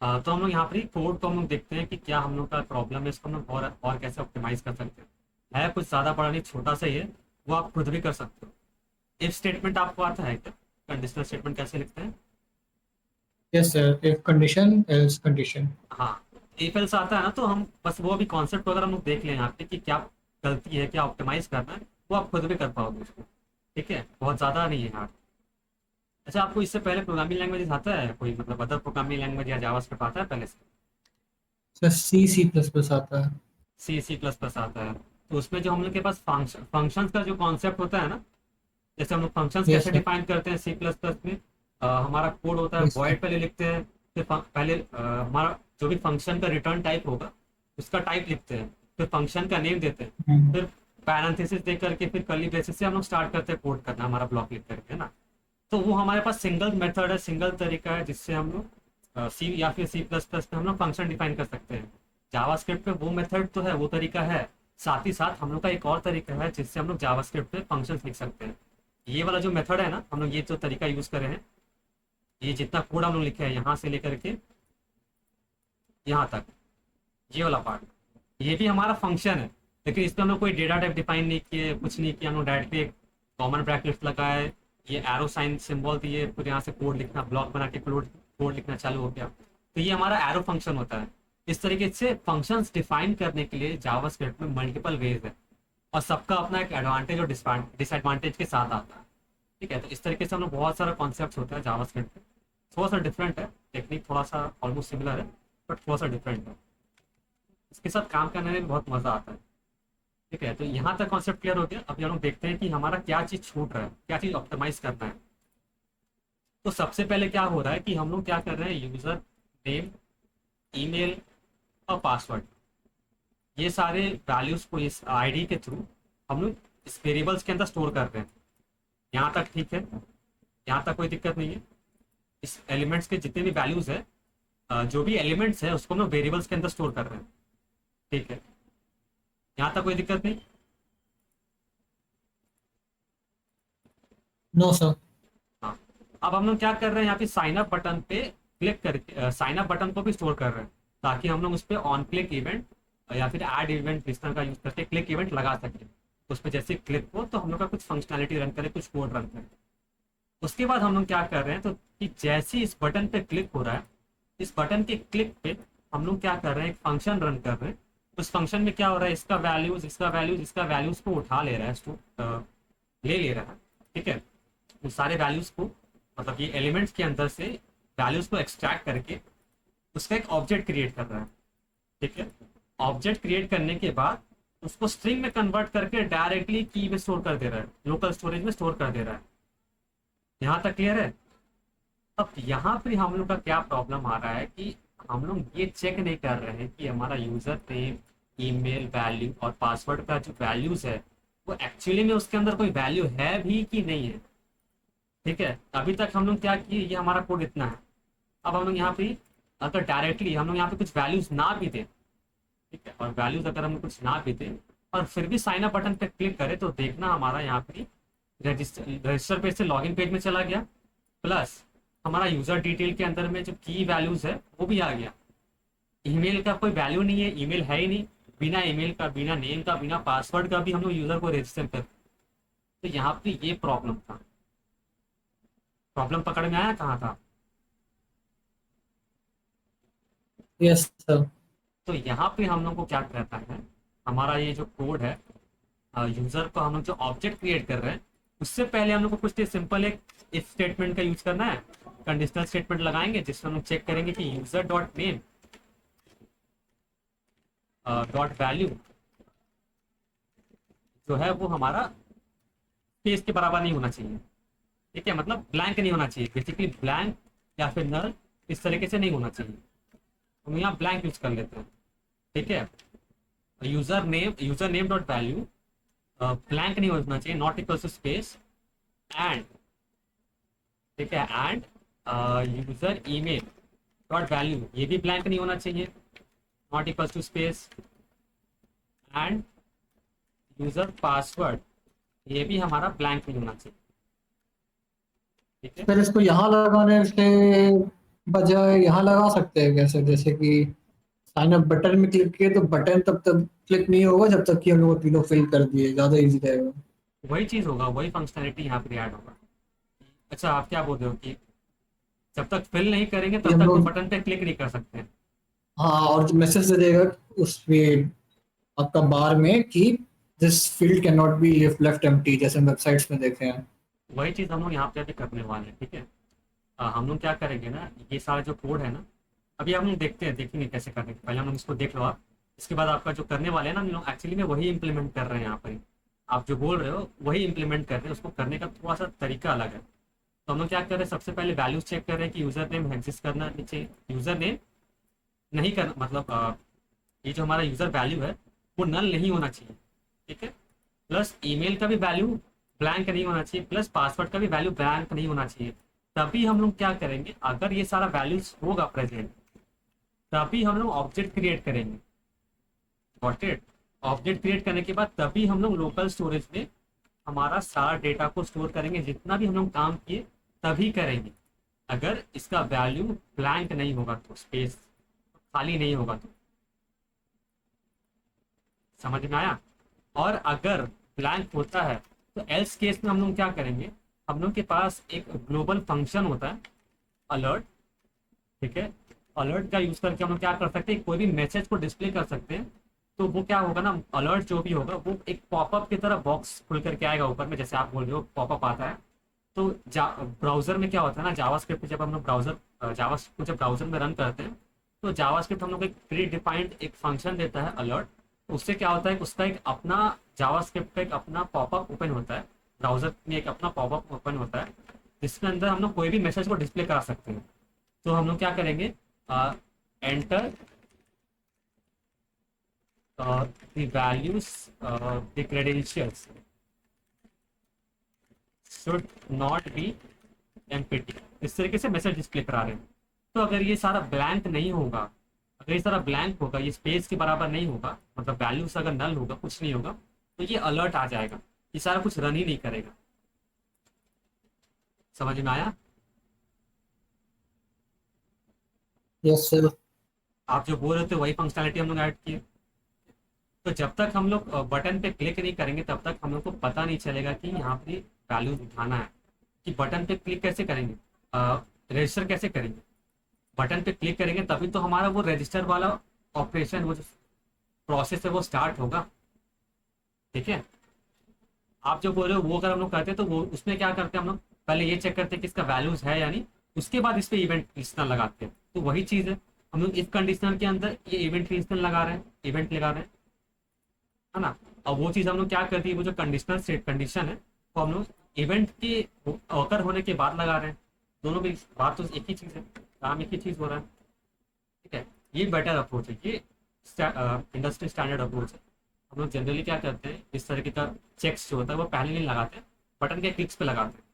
तो हम लोग यहाँ पर ही कोड को हम लोग देखते हैं कि क्या हम लोग का प्रॉब्लम है, इसको हम लोग और कैसे ऑप्टिमाइज कर सकते हैं। है कुछ ज़्यादा बड़ा नहीं, छोटा सा ही है, वो आप खुद भी कर सकते हो। इफ स्टेटमेंट आपको आता है क्या? कंडीशनल स्टेटमेंट कैसे लिखते हैं?
Yes, sir. If condition, else condition.
हाँ, इफ एल्स आता है ना, तो हम बस वो भी कॉन्सेप्ट अगर हम लोग देख लें यहाँ पे कि क्या गलती है, क्या ऑप्टिमाइज करना है, वो आप खुद भी कर पाओगे उसको। ठीक है, बहुत ज़्यादा नहीं है हार्ड। अच्छा, आपको इससे पहले प्रोग्रामिंग लैंग्वेज आता है कोई, मतलब अदर प्रोग्रामिंग लैंग्वेज या जावास्क्रिप्ट आता है पहले से?
Sir, C++ आता है।
C++ आता है, तो उसमें जो हम लोग के पास फंक्शंस का जो कॉन्सेप्ट होता है ना, जैसे हम लोग फंक्शंस
Yes,
कैसे
sir.
डिफाइन करते हैं C++ में, हमारा कोड होता है
Yes, sir.
वॉइड पहले लिखते हैं, फिर पहले हमारा जो भी फंक्शन का रिटर्न टाइप होगा उसका टाइप लिखते हैं, फिर फंक्शन का नेम देते हैं,
Hmm.
फिर पैरेंथेसिस दे करके फिर कर्ली ब्रेसेस से हम लोग स्टार्ट करते हैं कोड करना हमारा ब्लॉक लिख करके, है ना। तो वो हमारे पास सिंगल मेथड है, सिंगल तरीका है जिससे हम लोग सी या फिर C++ में हम लोग फंक्शन डिफाइन कर सकते हैं। जावास्क्रिप्ट में वो मेथड तो है, वो तरीका है, साथ ही साथ हम लोग का एक और तरीका है जिससे हम लोग जावास्क्रिप्ट में फंक्शन लिख सकते हैं। ये वाला जो मेथड है ना, हम लोग ये जो तरीका यूज करे हैं, ये जितना कोड हम लोग लिखे हैं यहाँ से लेकर के यहाँ तक, ये वाला पार्ट, ये भी हमारा फंक्शन है, लेकिन इसमें हम लोग कोई डेटा टाइप डिफाइन नहीं किए, कुछ नहीं किया, हम लोग डायरेक्टली एक कॉमन ब्रैकेट लगाए, ये एरो साइन सिंबल दिए, फिर यहाँ से कोड लिखना, ब्लॉक बना के कोड लिखना चालू हो गया। तो ये हमारा एरो फंक्शन होता है। इस तरीके से फंक्शंस डिफाइन करने के लिए जावास्क्रिप्ट में मल्टीपल वेज है, और सबका अपना एक एडवांटेज और डिसएडवांटेज के साथ आता है। ठीक है, तो इस तरीके से हम लोग बहुत सारा कॉन्सेप्ट होता है जावास्क्रिप्ट में, थोड़ा सा डिफरेंट है, टेक्निक थोड़ा सा ऑलमोस्ट सिमिलर है, बट थोड़ा सा डिफरेंट है। इसके साथ काम करने में बहुत मजा आता है। ठीक है, तो यहाँ तक कॉन्सेप्ट क्लियर हो गया। अभी हम लोग देखते हैं कि हमारा क्या चीज़ छूट रहा है, क्या चीज़ ऑप्टिमाइज करना है। तो सबसे पहले क्या हो रहा है कि हम लोग क्या कर रहे हैं, यूजर नेम, ईमेल और पासवर्ड, ये सारे वैल्यूज को इस आईडी के थ्रू हम लोग इस वेरिएबल्स के अंदर स्टोर कर रहे हैं। यहाँ तक ठीक है, यहाँ तक कोई दिक्कत नहीं है। इस एलिमेंट्स के जितने भी वैल्यूज है, जो भी एलिमेंट्स है उसको हम लोग वेरिएबल्स के अंदर स्टोर कर रहे हैं। ठीक है, यहाँ तक कोई दिक्कत नहीं।
No, sir.
हाँ, अब हम लोग क्या कर रहे हैं, यहाँ पे साइन अप बटन पे क्लिक करके साइन अप बटन को भी स्टोर कर रहे हैं, ताकि हम लोग उस पर ऑन क्लिक इवेंट या फिर ऐड इवेंट लिस्टर का यूज करके क्लिक इवेंट लगा सकें। उस पर जैसे क्लिक हो तो हम लोग का कुछ फंक्शनैलिटी रन करे, कुछ कोड रन करे। उसके बाद हम लोग क्या कर रहे हैं, तो कि जैसे ही इस बटन पे क्लिक हो रहा है, इस बटन के क्लिक पे हम लोग क्या कर रहे हैं, एक फंक्शन रन कर रहे हैं। उस फंक्शन में क्या हो रहा है, इसका वैल्यूज इसका वैल्यूज इसका वैल्यूज को उठा ले रहा है, ले रहा है। ठीक है, उन सारे वैल्यूज को, मतलब ये एलिमेंट्स के अंदर से वैल्यूज को एक्सट्रैक्ट करके उसका एक ऑब्जेक्ट क्रिएट कर रहा है। ठीक है, ऑब्जेक्ट क्रिएट करने के बाद उसको स्ट्रिंग में कन्वर्ट करके डायरेक्टली की में स्टोर कर दे रहा है, लोकल स्टोरेज में स्टोर कर दे रहा है। यहाँ तक क्लियर है? अब यहाँ पे हम लोग का क्या प्रॉब्लम आ रहा है कि हम लोग ये चेक नहीं कर रहे हैं कि हमारा यूजर नेम, ईमेल वैल्यू और पासवर्ड का जो वैल्यूज है वो एक्चुअली में उसके अंदर कोई वैल्यू है भी कि नहीं है। ठीक है, अभी तक हम लोग क्या किए, ये हमारा कोड इतना है। अब हम लोग यहाँ पे अगर डायरेक्टली हम लोग यहाँ पे कुछ वैल्यूज ना भी दें, ठीक है, और वैल्यूज अगर हम कुछ ना भी दें और फिर भी साइन अप बटन पे क्लिक करें, तो देखना हमारा यहाँ पे रजिस्टर पेज से लॉगिन पेज में चला गया, प्लस हमारा यूजर डिटेल के अंदर में जो की वैल्यूज है वो भी आ गया। ईमेल का कोई वैल्यू नहीं है, ईमेल है ही नहीं, बिना ईमेल का, बिना नेम का, बिना पासवर्ड का भी हम लोग यूजर को रजिस्टर कर। तो यहाँ पे ये प्रॉब्लम था। प्रॉब्लम पकड़ में आया कहाँ था?
Yes, sir.
तो यहाँ पे हम लोग को क्या करता है, हमारा ये जो कोड है, यूजर को हम लोग जो ऑब्जेक्ट क्रिएट कर रहे हैं, उससे पहले हम लोग को कुछ सिंपल एक इफ स्टेटमेंट का यूज करना है। कंडीशनल स्टेटमेंट लगाएंगे जिसमें हम लोग चेक करेंगे कि user dot name dot value जो है वो हमारा स्पेस के बराबर नहीं होना चाहिए। ठीक है, मतलब ब्लैंक नहीं होना चाहिए, बेसिकली ब्लैंक या फिर नल इस तरीके से नहीं होना चाहिए। हम यहाँ ब्लैंक यूज कर लेते हैं। ठीक है, user name dot value blank नहीं होना चाहिए, not equal to space and, ठीक है, and user email dot value ये भी ब्लैंक नहीं होना चाहिए, not equal to space and user password ये भी हमारा ब्लैंक नहीं होना चाहिए, ठीक है।
फिर इसको यहाँ लगाने से बजाय यहाँ लगा सकते हैं कैसे, जैसे कि साइन अप बटन में क्लिक किए तो बटन तब तक क्लिक नहीं होगा जब तक कि हम लोग तीनों फिल कर दिए, ज्यादा इजी रहेगा।
वही चीज होगा, वही फंक्शनैलिटी यहाँ पे ऐड होगा। अच्छा आप क्या बोल रहे हो कि जब तक फिल नहीं करेंगे
कि
तब
हम
तक वो
लोग,
बटन पे क्लिक नहीं कर सकते हैं।
हाँ, और जो मैसेज दे देगा उसमें आपका बार में कि this field can not be left empty, जैसे हम वेबसाइट्स में देखे हैं।
वही चीज हम लोग यहाँ पे अभी करने वाले हैं, ठीक है। हम लोग क्या करेंगे ना, ये सारा जो कोड है ना, अभी हम लोग देखेंगे कैसे करने के, पहले हम लोग इसको देख लो आप। इसके बाद आपका जो करने वाले हैं ना, हम लोग एक्चुअली में वही इंप्लीमेंट कर रहे हैं यहाँ पर ही। आप जो बोल रहे हो वही इंप्लीमेंट कर रहे हैं, उसको करने का थोड़ा सा तरीका अलग है। तो हम लोग क्या कर रहे हैं, सबसे पहले वैल्यूज चेक कर रहे हैं कि यूजर नेम एग्जिस्ट करना नीचे, यूजर नेम नहीं करना, मतलब ये जो हमारा यूजर वैल्यू है वो नल नहीं होना चाहिए, ठीक है। प्लस ईमेल का भी वैल्यू ब्लैंक नहीं होना चाहिए, प्लस पासवर्ड का भी वैल्यू ब्लैंक नहीं होना चाहिए। तभी हम लोग क्या करेंगे, अगर ये सारा वैल्यूज होगा प्रेजेंट, तभी हम लोग ऑब्जेक्ट क्रिएट करेंगे, गॉट इट। ऑब्जेक्ट क्रिएट करने के बाद तभी हम लोग लोकल स्टोरेज में हमारा सारा डेटा को स्टोर करेंगे, जितना भी हम लोग काम किए तभी करेंगे। अगर इसका वैल्यू ब्लैंक नहीं होगा तो, स्पेस खाली नहीं होगा तो, समझ में आया। और अगर ब्लैंक होता है तो एल्स केस में हम लोग क्या करेंगे, हम लोग के पास एक ग्लोबल फंक्शन होता है अलर्ट, ठीक है। अलर्ट का यूज करके हम लोग क्या कर सकते हैं, कोई भी मैसेज को डिस्प्ले कर सकते हैं। तो वो क्या होगा ना, अलर्ट जो भी होगा वो एक पॉपअप की तरह बॉक्स खुल करके आएगा ऊपर में, जैसे आप बोल रहे हो पॉपअप आता है। तो ब्राउजर में क्या होता है ना, जावास्क्रिप्ट जब हम लोग जावास्क्रिप्ट को जब ब्राउजर में रन करते हैं, तो जावास्क्रिप्ट हम लोग एक प्री डिफाइंड एक फंक्शन देता है अलर्ट। उससे क्या होता है, उसका एक अपना जावास्क्रिप्ट का एक अपना पॉपअप ओपन होता है, ब्राउजर में एक अपना पॉपअप ओपन होता है, जिसके अंदर हम लोग कोई भी मैसेज को डिस्प्ले करा सकते हैं। तो हम लोग क्या करेंगे, enter the values, the credentials should not be empty, इस तरीके से मैसेज डिस्प्ले करा रहे हैं। तो अगर ये सारा ब्लैंक नहीं होगा, अगर ये सारा ब्लैंक होगा, ये स्पेस के बराबर नहीं होगा, मतलब वैल्यूज अगर नल होगा, कुछ नहीं होगा, तो ये अलर्ट आ जाएगा, ये सारा कुछ रन ही नहीं करेगा। समझ में आया।
Yes sir.
आप जो बोल रहे थे वही फंक्शनैलिटी हम लोग ऐड किए। तो जब तक हम लोग बटन पे क्लिक नहीं करेंगे तब तक हम लोग को पता नहीं चलेगा कि यहाँ पे वैल्यू उठाना है। कि बटन पे क्लिक कैसे करेंगे, रजिस्टर कैसे करेंगे, बटन पे क्लिक करेंगे तभी तो हमारा वो रजिस्टर वाला ऑपरेशन, वो जो प्रोसेस है वो स्टार्ट होगा, ठीक है। आप जो बोल रहे हो वो अगर हम लोग करते हैं तो वो उसमें क्या करते हैं, हम लोग पहले ये चेक करते हैं कि इसका वैल्यूज है या नहीं, उसके बाद इस पे इवेंट लिस्टनर लगाते हैं। तो वही चीज है, हम लोग इफ कंडीशनर के अंदर ये इवेंट लिस्टनर लगा रहे हैं, इवेंट लगा रहे हैं, है ना। और वो चीज हम लोग क्या करती है, वो जो कंडीशनल सेट कंडीशन है वो हम लोग इवेंट के ओकर होने के बाद लगा रहे हैं। दोनों भी बात तो एक ही चीज है, काम एक ही चीज हो रहा है, ठीक है। ये बेटर अप्रोच है, ये इंडस्ट्री स्टैंडर्ड अप्रोच है। हम लोग जनरली क्या करते हैं, इस तरीके का चेक्स जो होता है वो पहले नहीं लगाते, बटन के क्लिक्स पे लगाते हैं।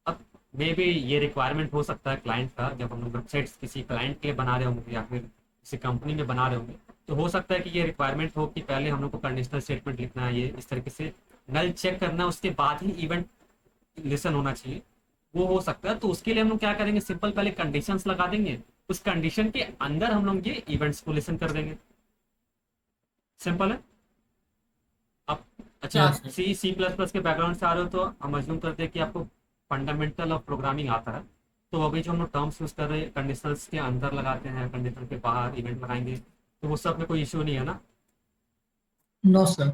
अब मे बी ये रिक्वायरमेंट हो सकता है क्लाइंट का, जब हम लोग वेबसाइट्स किसी क्लाइंट के लिए बना रहे होंगे या फिर किसी कंपनी में बना रहे होंगे, तो हो सकता है कि ये रिक्वायरमेंट हो कि पहले हम लोग को कंडीशनल स्टेटमेंट लिखना है, ये इस तरीके से नल चेक करना है, उसके बाद ही इवेंट लिसन होना चाहिए। वो हो सकता है, तो उसके लिए हम लोग क्या करेंगे, सिंपल पहले कंडीशंस लगा देंगे, उस कंडीशन के अंदर हम लोग ये इवेंट्स को लिसन कर देंगे, सिंपल है। आप अच्छा,
यस
आप
सर।
सी प्लस प्लस के बैकग्राउंड से आ रहे हो, तो हम अज्यूम करते हैं कि आपको फंडामेंटल ऑफ प्रोग्रामिंग आता है। तो अभी जो हम लोग टर्म्स यूज कर रहे हैं, कंडीशनल्स के अंदर लगाते हैं, कंडीशनल के बाहर इवेंट लगाएंगे, तो वो सब में कोई इश्यू नहीं है ना।
No sir.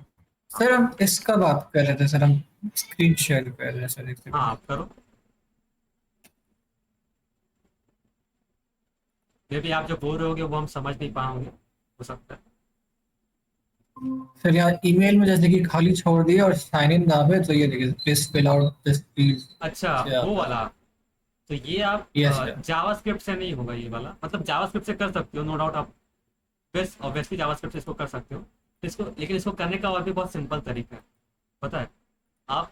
सर हम इसका बात कर रहे थे सर, हम स्क्रीन शेयर कर रहे हैं सर, एक
हाँ
सेकंड।
आप करो, मे भी आप जो बोल रहे होगे वो हम समझ नहीं पाएंगे, हो सकता है।
सर यहाँ ईमेल में जैसे कि खाली छोड़ दिया और साइन इन नाम है, तो ये देखिए please fill out this please
अच्छा
से
वो
आता है।
वाला, तो ये आप
यस सर।
जावास्क्रिप्ट से नहीं होगा ये वाला, मतलब जावास्क्रिप्ट से कर सकते हो नो डाउट, आप बेस्ट ऑब्वियसली जावास्क्रिप्ट से इसको कर सकते हो। लेकिन इसको करने का और भी बहुत सिंपल तरीका है, पता है? आप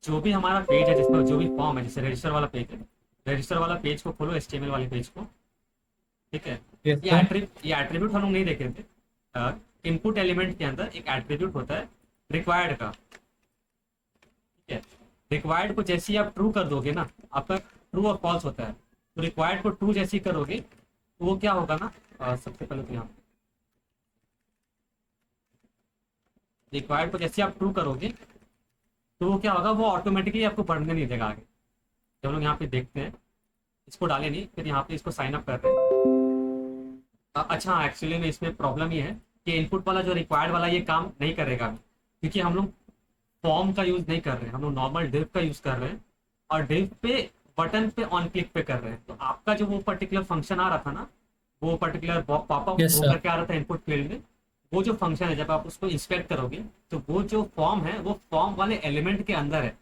जो भी हमारा पेज है, जिसमें जो भी फॉर्म है, जैसे रजिस्टर वाला पेज है, रजिस्टर वाला पेज को खोलो, HTML वाले पेज को, ठीक है?
यस
ये
सर।
एट्रीब्यूट हम लोग नहीं देखे थे। इनपुट एलिमेंट के अंदर एक एट्रीब्यूट होता है रिक्वायर्ड का, ठीक है? रिक्वायर्ड को जैसे ही आप ट्रू कर दोगे ना, आपका ट्रू और फॉल्स होता है, तो रिक्वायर्ड को ट्रू जैसे ही करोगे तो वो क्या होगा ना, सबसे पहले तो यहाँ रिक्वायर्ड को जैसे ही आप ट्रू करोगे तो वो क्या होगा, वो ऑटोमेटिकली आपको बढ़ने नहीं देगा आगे। जब हम लोग यहाँ पे देखते हैं, इसको डाले नहीं, फिर यहाँ पे इसको साइन अप कर रहे हैं। अच्छा, एक्चुअली में इसमें प्रॉब्लम ये है कि इनपुट वाला जो रिक्वायर्ड वाला ये काम नहीं करेगा अभी, क्योंकि हम लोग फॉर्म का यूज नहीं कर रहे हैं, हम लोग नॉर्मल डिव का यूज कर रहे हैं, और डिव पे बटन पे ऑन क्लिक पे कर रहे हैं। तो आपका जो वो पर्टिकुलर फंक्शन आ रहा था ना, वो पर्टिकुलर पॉपअप
यस
वो
सर।
करके आ रहा था इनपुट फील्ड में, वो जो फंक्शन है जब आप उसको इंस्पेक्ट करोगे तो वो जो फॉर्म है वो फॉर्म वाले एलिमेंट के अंदर है,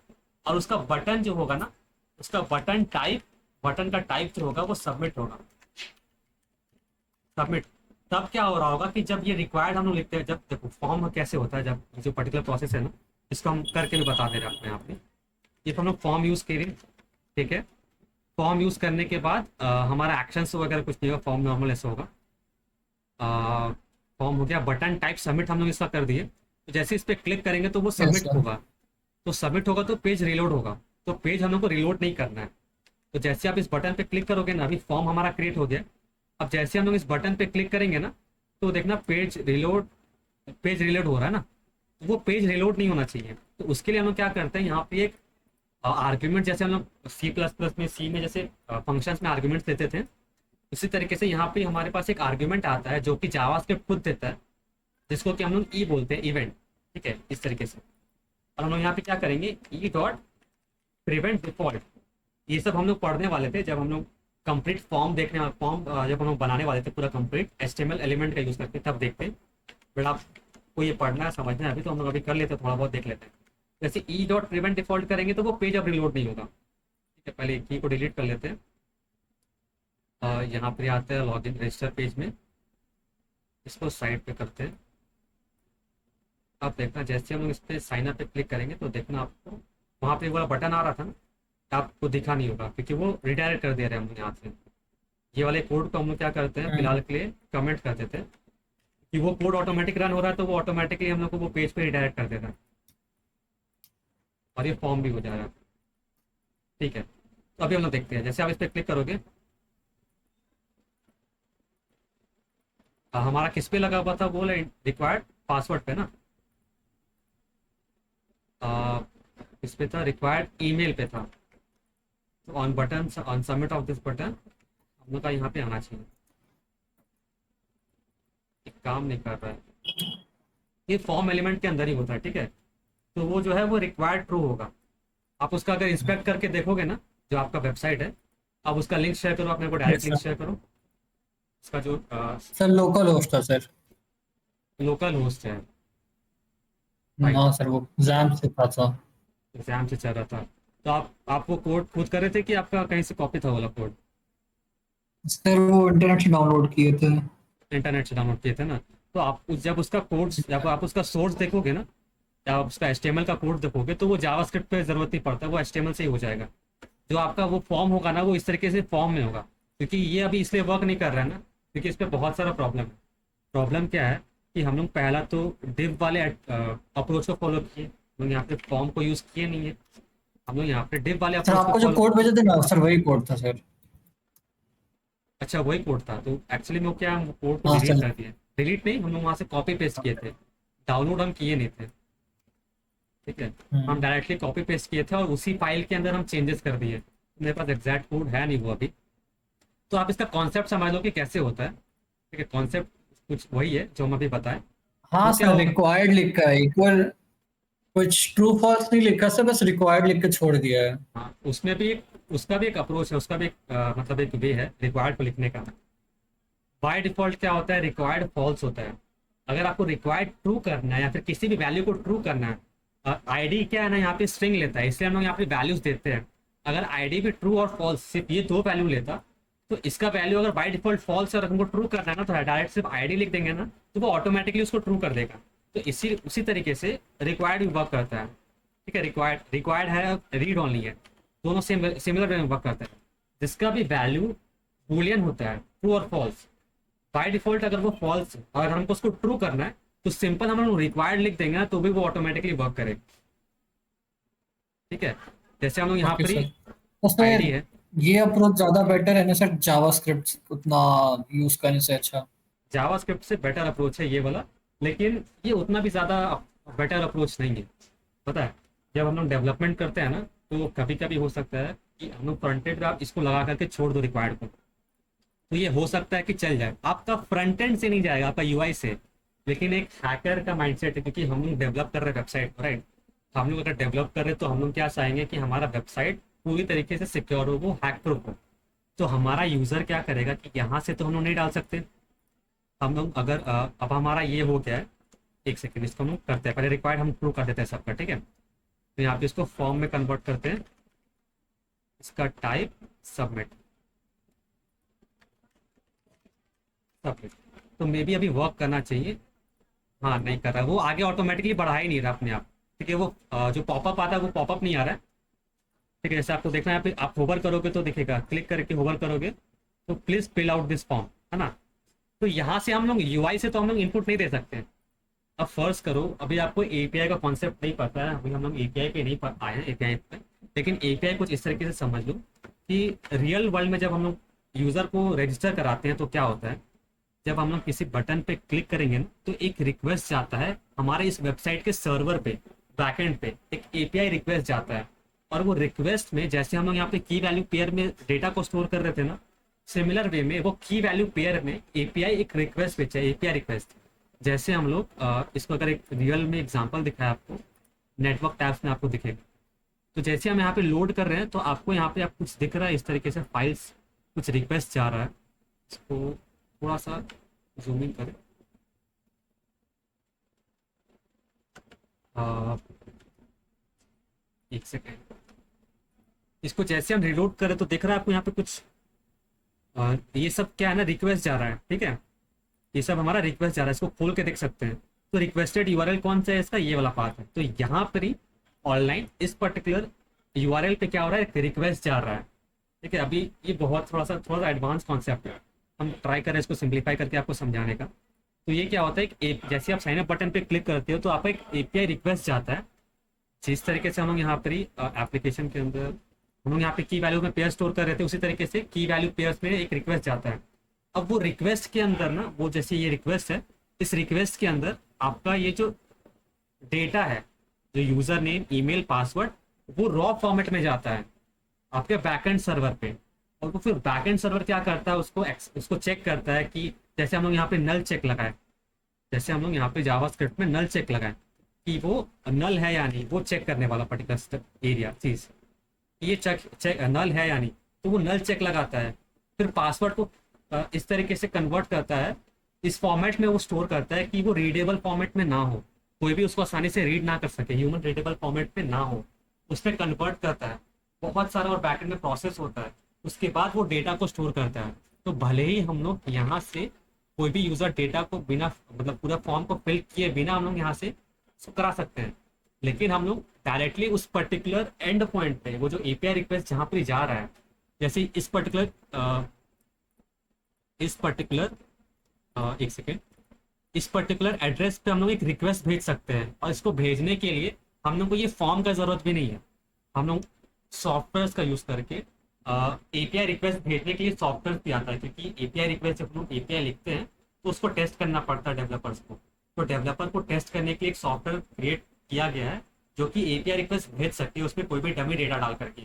और उसका बटन जो होगा ना, उसका बटन का टाइप जो होगा वो सबमिट होगा। सबमिट तब क्या हो रहा होगा कि जब ये रिक्वायर्ड हम लोग लिखते हैं, जब देखो फॉर्म कैसे होता है, जब जो पर्टिकुलर प्रोसेस है ना, इसको हम करके भी बता दे रहे हैं अपने यहाँ पे। ये तो हम लोग फॉर्म यूज करें, ठीक है? फॉर्म यूज करने के बाद हमारा एक्शंस वगैरह कुछ नहीं होगा, फॉर्म नॉर्मल ऐसा होगा। फॉर्म हो गया, बटन टाइप सबमिट हम लोग इसका कर दिए, तो जैसे इस पर क्लिक करेंगे तो वो
यस
सबमिट
सर।
होगा। तो सबमिट होगा तो पेज रिलोड होगा, तो पेज हम लोग को रिलोड नहीं करना है। तो जैसे आप इस बटन पे क्लिक करोगे ना, अभी फॉर्म हमारा क्रिएट हो गया। अब जैसे हम लोग इस बटन पे क्लिक करेंगे ना, तो देखना पेज रिलोड हो रहा है ना, तो वो पेज रिलोड नहीं होना चाहिए। तो उसके लिए हम लोग क्या करते हैं, यहाँ पे एक आर्ग्यूमेंट, जैसे हम लोग सी में जैसे फंक्शंस में आर्ग्यूमेंट्स देते थे, उसी तरीके से यहाँ पे हमारे पास एक आर्ग्यूमेंट आता है जो कि जावास्क्रिप्ट खुद देता है, जिसको कि हम लोग ई बोलते हैं, इवेंट, ठीक है? इस तरीके से। और हम लोग यहाँ पे क्या करेंगे, ई डॉट प्रिवेंट डिफॉल्ट। ये सब हम लोग पढ़ने वाले थे जब हम लोग कंप्लीट फॉर्म फॉर्म जब हम लोग बनाने वाले थे पूरा कंप्लीट HTML एलिमेंट का यूज करके, तब देखते हैं। बट आपको ये पढ़ना है, समझना है अभी, तो हम लोग अभी कर लेते हैं, थोड़ा बहुत देख लेते हैं। जैसे ई डॉट प्रिवेंट डिफॉल्ट करेंगे तो वो पेज अब रिलोड नहीं होगा, ठीक है? पहले की को डिलीट कर लेते हैं। यहाँ पे आते हैं लॉगिन रजिस्टर पेज में, इसको साइड पे करते हैं। आप देखना जैसे हम लोग इस पे साइन अप पे क्लिक करेंगे तो देखना आपको वहाँ पे वाला बटन आ रहा था ना, आपको दिखा नहीं होगा, क्योंकि वो रिडायरेक्ट कर दे रहे हैं हम लोग यहाँ से। ये वाले कोड को हम लोग क्या करते हैं, फिलहाल के लिए कमेंट कर देते हैं, कि वो कोड ऑटोमेटिक रन हो रहा है, तो वो ऑटोमेटिकली हम लोग को वो पेज पे रिडायरेक्ट कर देता है, और ये फॉर्म भी हो जाएगा, ठीक है? तो अभी हम लोग देखते हैं, जैसे आप इस पर क्लिक करोगे, हमारा किस पे लगा हुआ था, वो रिक्वायर्ड पासवर्ड पे ना, आ, इस पे था, रिक्वायर्ड ईमेल पे था। तो on submit of this button हम लोग का यहाँ पे आना चाहिए। एक काम नहीं कर रहा है, ये फॉर्म एलिमेंट के अंदर ही होता है, ठीक है? तो वो जो है वो रिक्वायर्ड ट्रू होगा। आप उसका अगर इंस्पेक्ट करके देखोगे ना, जो आपका वेबसाइट है, आप उसका लिंक शेयर करो, आप मेरे को direct
yes
link
sir.
Share करो, उसका जो
सर लोकल होस्ट था सर।
लोकल होस्ट है, राइट?
ना सर, वो एग्जाम से था सर।
एग्जाम से चल रहा था, तो आप वो कोड खुद कर रहे थे कि आपका कहीं से कॉपी था वाला कोड?
सर वो इंटरनेट से डाउनलोड किए थे।
इंटरनेट से डाउनलोड किए थे ना, तो जब आप उसका सोर्स देखोगे ना, या आप उसका HTML का कोड देखोगे, तो वो जावास्क्रिप्ट पे जरूरत नहीं पड़ता, वो HTML से ही हो जाएगा। जो आपका वो फॉर्म होगा ना, वो इस तरीके से फॉर्म में होगा, क्योंकि ये अभी इसलिए वर्क नहीं कर रहा है ना, क्योंकि इस पर बहुत सारा प्रॉब्लम है। प्रॉब्लम क्या है कि हम लोग पहला तो डिव वाले अप्रोच को फॉलो किए, हम लोग यहाँ पे फॉर्म को यूज किए नहीं है, हम लोग यहाँ पे डिव वाले
सर
अप्रोच को
आपको जो
फॉलो।
कोड भेजे थे ना सर, वही कोड था सर।
अच्छा, वही कोड था, तो एक्चुअली में वो क्या, हम कोड को
हाँ
डिलीट
सर।
कर दिए। डिलीट नहीं, हम लोग वहाँ से कॉपी पेस्ट किए थे, डाउनलोड हम किए नहीं थे, ठीक है? हम डायरेक्टली कॉपी पेस्ट किए थे, और उसी फाइल के अंदर हम चेंजेस कर दिए। मेरे पास एग्जैक्ट कोड है नहीं वो अभी, तो आप इसका कॉन्सेप्ट समझ लो कि कैसे होता है, ठीक है? कॉन्सेप्ट कुछ वही है जो हम अभी बताएं।
हाँ
वो क्या
सर,
होगा,
रिक्वायर्ड लिखा है, इक्वल कुछ ट्रू फॉल्स नहीं लिखा सर, बस रिक्वायर्ड लिख के छोड़ दिया है।
हाँ, उसका भी एक अप्रोच है, उसका भी एक मतलब एक वे है रिक्वायर्ड को लिखने का। बाय डिफॉल्ट क्या होता है, रिक्वायर्ड फॉल्स होता है। अगर आपको रिक्वायर्ड ट्रू करना है, या फिर किसी भी वैल्यू को ट्रू करना है, आईडी क्या है ना, यहाँ पे स्ट्रिंग लेता है, इसलिए हम लोग यहाँ पे वैल्यूज देते हैं। अगर आईडी भी ट्रू और फॉल्स सिर्फ ये दो वैल्यू लेता, तो इसका वैल्यू अगर बाय डिफॉल्ट फॉल्स है और हमको ट्रू करना है ना, तो डायरेक्ट सिर्फ आईडी लिख देंगे ना, तो वो ऑटोमेटिकली उसको ट्रू कर देगा। तो इसी उसी तरीके से रिक्वायर्ड भी वर्क करता है, ठीक है। रिक्वायर्ड है, रीड ऑनली है, दोनों सिमिलर वे में वर्क करता है, जिसका भी वैल्यू बूलियन होता है, ट्रू और फॉल्स। बाय डिफॉल्ट अगर वो फॉल्स, अगर हमको उसको ट्रू करना है तो सिंपल हम लोग रिक्वायर्ड लिख देंगे ना, तो भी वो ऑटोमेटिकली वर्क करेगा, ठीक है। जैसे हम लोग यहाँ
ओके
पर ही
सर। तो
आईडी
फिर
है।
ये अप्रोच ज्यादा बेटर है ना सर, जावास्क्रिप्ट उतना यूज करने से अच्छा?
जावास्क्रिप्ट से बेटर अप्रोच है ये वाला, लेकिन ये उतना भी ज़्यादा बेटर अप्रोच नहीं है। पता है, जब हम लोग डेवलपमेंट करते हैं ना, तो कभी कभी हो सकता है कि हम लोग फ्रंट एंड पे आप इसको लगा करके छोड़ दो रिक्वायर्ड को, तो ये हो सकता है कि चल जाए, आपका फ्रंट एंड से नहीं जाएगा, आपका यूआई से। लेकिन एक हैकर का माइंडसेट है, क्योंकि हम लोग डेवलप कर रहे हैं वेबसाइट, राइट। हम लोग अगर डेवलप कर रहे हैं तो हम लोग क्या चाहेंगे कि हमारा वेबसाइट पूरी तरीके से सिक्योर हो, वो हैक प्रूफ हो। तो हमारा यूजर क्या करेगा कि यहाँ से तो हम लोग नहीं डाल सकते। हम लोग अगर अब हमारा ये हो गया है, एक सेकेंड, इसको हम लोग करते हैं, पहले रिक्वायर्ड हम प्रूव कर देते हैं सबका, ठीक है। तो यहाँ पे इसको फॉर्म में कन्वर्ट करते हैं, इसका टाइप सबमिट, सबमिट। तो मे बी अभी वर्क करना चाहिए। हाँ, नहीं कर रहा, वो आगे ऑटोमेटिकली बढ़ा ही नहीं रहा अपने आप, ठीक है। वो जो पॉपअप आता है वो पॉपअप नहीं आ रहा है, ठीक है। जैसे आपको देखना है, यहाँ पे आप होवर करोगे तो दिखेगा, क्लिक करके होवर करोगे तो please fill out this form, है ना। तो यहाँ से हम लोग यूआई से तो हम लोग इनपुट नहीं दे सकते हैं। अब फर्ज करो, अभी आपको एपीआई का कॉन्सेप्ट नहीं पता है, अभी हम लोग एपीआई पे नहीं आए हैं, एपीआई पे। लेकिन एपीआई कुछ इस तरीके से समझ लो कि रियल वर्ल्ड में जब हम लोग यूजर को रजिस्टर कराते हैं तो क्या होता है, जब हम लोग किसी बटन पे क्लिक करेंगे ना, तो एक रिक्वेस्ट जाता है हमारे इस वेबसाइट के सर्वर पे, बैकएंड पे एक एपीआई रिक्वेस्ट जाता है। और वो रिक्वेस्ट में जैसे हम लोग यहाँ पे की वैल्यू पेयर में डेटा को स्टोर कर रहे थे ना, सिमिलर वे में वो की वैल्यू पेयर में एपीआई एक रिक्वेस्ट भेजा है, एपीआई रिक्वेस्ट। जैसे हम लोग इसको अगर एक रियल में एग्जांपल दिखाया आपको, नेटवर्क टैब्स में आपको दिखेगा। तो जैसे हम यहाँ पे लोड कर रहे हैं तो आपको यहाँ पे आप कुछ दिख रहा है इस तरीके से, फाइल्स कुछ रिक्वेस्ट जा रहा है। इसको थोड़ा सा जूम इन करें, अ, एक सेकेंड। इसको जैसे हम रिलोड करें तो दिख रहा है आपको यहाँ पे कुछ ये सब क्या है ना, रिक्वेस्ट जा रहा है, ठीक है। ये सब हमारा रिक्वेस्ट जा रहा है, इसको खोल के देख सकते हैं। तो रिक्वेस्टेड यूआरएल कौन सा है इसका, ये वाला पार्ट है। तो यहाँ पर ही ऑनलाइन इस पर्टिकुलर यूआरएल पे क्या हो रहा है, एक रिक्वेस्ट जा रहा है, ठीक है। अभी ये बहुत थोड़ा सा एडवांस कॉन्सेप्ट है, हम ट्राई करें इसको सिंप्लीफाई करके आपको समझाने का। तो ये क्या होता है कि जैसे आप साइन अप बटन पे क्लिक करते हो तो आपका एक एपीआई रिक्वेस्ट जाता है। जिस तरीके से हम लोग यहाँ पर ही एप्लीकेशन के अंदर हम लोग यहाँ पे की वैल्यू में पेयर स्टोर कर रहे थे, उसी तरीके से की वैल्यू पेयर्स में एक रिक्वेस्ट जाता है। अब वो रिक्वेस्ट के अंदर ना, वो जैसे ये रिक्वेस्ट है, इस रिक्वेस्ट के अंदर आपका ये जो डेटा है, जो यूजर नेम, ईमेल, पासवर्ड, वो रॉ फॉर्मेट में जाता है आपके बैकएंड सर्वर पे। और वो फिर बैकएंड सर्वर क्या करता है, उसको चेक करता है कि जैसे हम लोग यहाँ पे नल चेक लगाए, जैसे हम लोग यहाँ पे जावास्क्रिप्ट में नल चेक लगाए कि वो नल है या नहीं, वो चेक करने वाला पर्टिकुलर एरिया चीज, ये चेक नल है या नहीं, तो वो नल चेक लगाता है। फिर पासवर्ड को इस तरीके से कन्वर्ट करता है, इस फॉर्मेट में वो स्टोर करता है कि वो रीडेबल फॉर्मेट में ना हो, कोई भी उसको आसानी से रीड ना कर सके, ह्यूमन रीडेबल फॉर्मेट में ना हो, उसमें कन्वर्ट करता है। बहुत सारा और बैकएंड में प्रोसेस होता है, उसके बाद वो डेटा को स्टोर करता है। तो भले ही हम लोग यहाँ से कोई भी यूजर डेटा को बिना, मतलब पूरा फॉर्म को फिल किए बिना हम लोग यहाँ से करा सकते हैं, लेकिन हम लोग डायरेक्टली उस पर्टिकुलर एंड पॉइंट पे, वो जो एपीआई रिक्वेस्ट जहाँ पर जा रहा है, जैसे इस पर्टिकुलर एक सेकेंड, इस पर्टिकुलर एड्रेस पे हम लोग एक रिक्वेस्ट भेज सकते हैं। और इसको भेजने के लिए हम लोग को ये फॉर्म का जरूरत भी नहीं है, हम लोग सॉफ्टवेयर का यूज करके एपीआई रिक्वेस्ट भेजने के लिए सॉफ्टवेयर भी आता है, क्योंकि एपीआई रिक्वेस्ट जब हम लोग एपीआई लिखते हैं तो उसको टेस्ट करना पड़ता है डेवलपर्स को। तो डेवलपर को टेस्ट करने के लिए एक सॉफ्टवेयर क्रिएट किया गया है जो कि एपीआई रिक्वेस्ट भेज सकती है, उसमें कोई भी डमी डेटा डाल करके।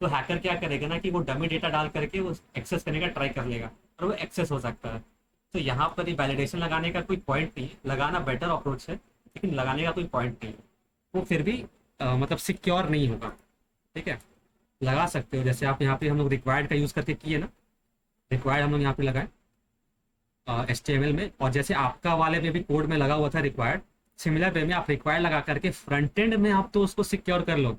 तो हैकर क्या करेगा ना कि वो डमी डेटा डाल करके वो एक्सेस करने का ट्राई कर लेगा और वो एक्सेस हो सकता है। तो यहाँ पर ही वैलिडेशन लगाने का कोई पॉइंट नहीं है, लगाना बेटर अप्रोच है लेकिन लगाने का कोई पॉइंट नहीं है, वो फिर भी मतलब सिक्योर नहीं होगा, ठीक है। लगा सकते हो, जैसे आप यहाँ पे हम लोग रिक्वायर्ड का यूज़ करके किए ना, रिक्वायर्ड हम लोग यहाँ पे लगाए HTML में, और जैसे आपका वाले में भी कोड में लगा हुआ था रिक्वायर्ड, सिमिलर वे में आप रिक्वायर्ड लगा करके फ्रंट एंड में आप तो उसको सिक्योर कर लो।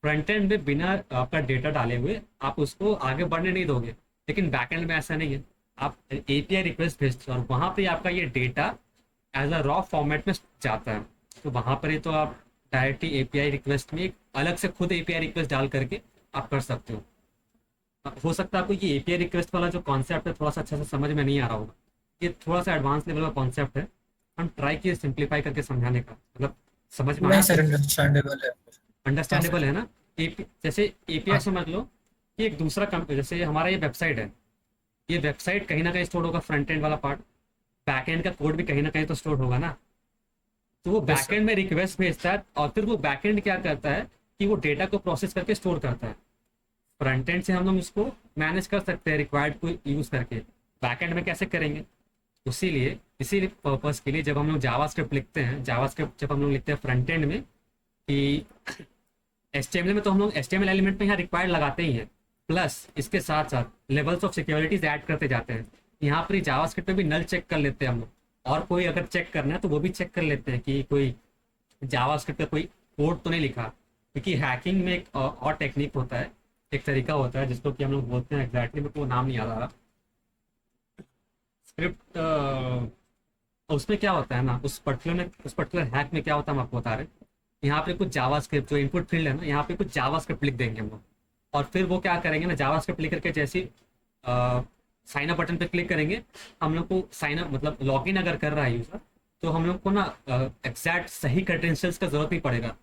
फ्रंट एंड में बिना आपका डेटा डाले हुए आप उसको आगे बढ़ने नहीं दोगे, लेकिन बैक एंड में ऐसा नहीं है। आप एपीआई रिक्वेस्ट भेजते हो और वहाँ पे आपका ये data as a raw format में जाता है। तो वहाँ पर ही तो आप डायरेक्टली एपीआई रिक्वेस्ट में एक अलग से खुद एपीआई रिक्वेस्ट डाल करके आप कर सकते हो। हो सकता है आपको ये एपीआई रिक्वेस्ट वाला जो कॉन्सेप्ट है थोड़ा सा अच्छा से समझ में नहीं आ रहा होगा। ये थोड़ा सा एडवांस लेवल का कॉन्सेप्ट है। हम ट्राई किए सिंप्लीफाई करके समझाने का, मतलब समझ में
नहीं
आया?
सर, अंडरस्टैंडेबल है। हाँ सर।
अंडरस्टैंडेबल है ना? जैसे एपीआई
हाँ
समझ लो कि एक दूसरा जैसे हमारा ये वेबसाइट है, ये वेबसाइट कहीं ना कहीं स्टोर होगा, फ्रंट एंड वाला पार्ट, बैक एंड का कोड भी कहीं ना कहीं तो स्टोर होगा ना। तो वो
यस सर।
बैकएंड में रिक्वेस्ट भेजता है और फिर वो बैकएंड क्या करता है कि वो डेटा को प्रोसेस करके स्टोर करता है। फ्रंट एंड से हम लोग इसको मैनेज कर सकते हैं रिक्वायर्ड को यूज करके। बैकएंड में कैसे करेंगे? इसी पर्पस के लिए जब हम लोग जावास्क्रिप्ट लिखते हैं, जावास्क्रिप्ट जब हम लोग लिखते हैं फ्रंट एंड में, कि एचटीएमएल में तो हम लोग एचटीएमएल एलिमेंट में यहाँ रिक्वायर्ड लगाते ही हैं, प्लस इसके साथ साथ लेवल्स ऑफ सिक्योरिटीज ऐड करते जाते हैं। यहाँ पर जावास्क्रिप्ट में भी नल चेक कर लेते हैं हम लोग, और कोई अगर चेक करना है तो वो भी चेक कर लेते हैं कि कोई जावास्क्रिप्ट का कोई कोड तो नहीं लिखा। क्योंकि हैकिंग में एक और टेक्निक होता है, एक तरीका होता है जिसको कि हम लोग बोलते हैं, एग्जैक्टली मेरे को नाम नहीं याद आ रहा। स्क्रिप्ट उसमें क्या होता है ना, उस पर्टिकुलर हैक में क्या होता है हम आपको बता रहे हैं। यहाँ पे कुछ जावास्क्रिप्ट जो इनपुट फील्ड है ना, यहाँ पे कुछ जावास्क्रिप्ट लिख देंगे हम लोग, और फिर वो क्या करेंगे ना, जावास्क्रिप्ट लिख करके जैसे साइन अप बटन पे क्लिक करेंगे, हम लोग को साइन अप मतलब लॉगिन अगर कर रहा है यूजर, तो हम लोग को ना एग्जैक्ट सही क्रेडेंशियल्स का जरूरत नहीं पड़ेगा।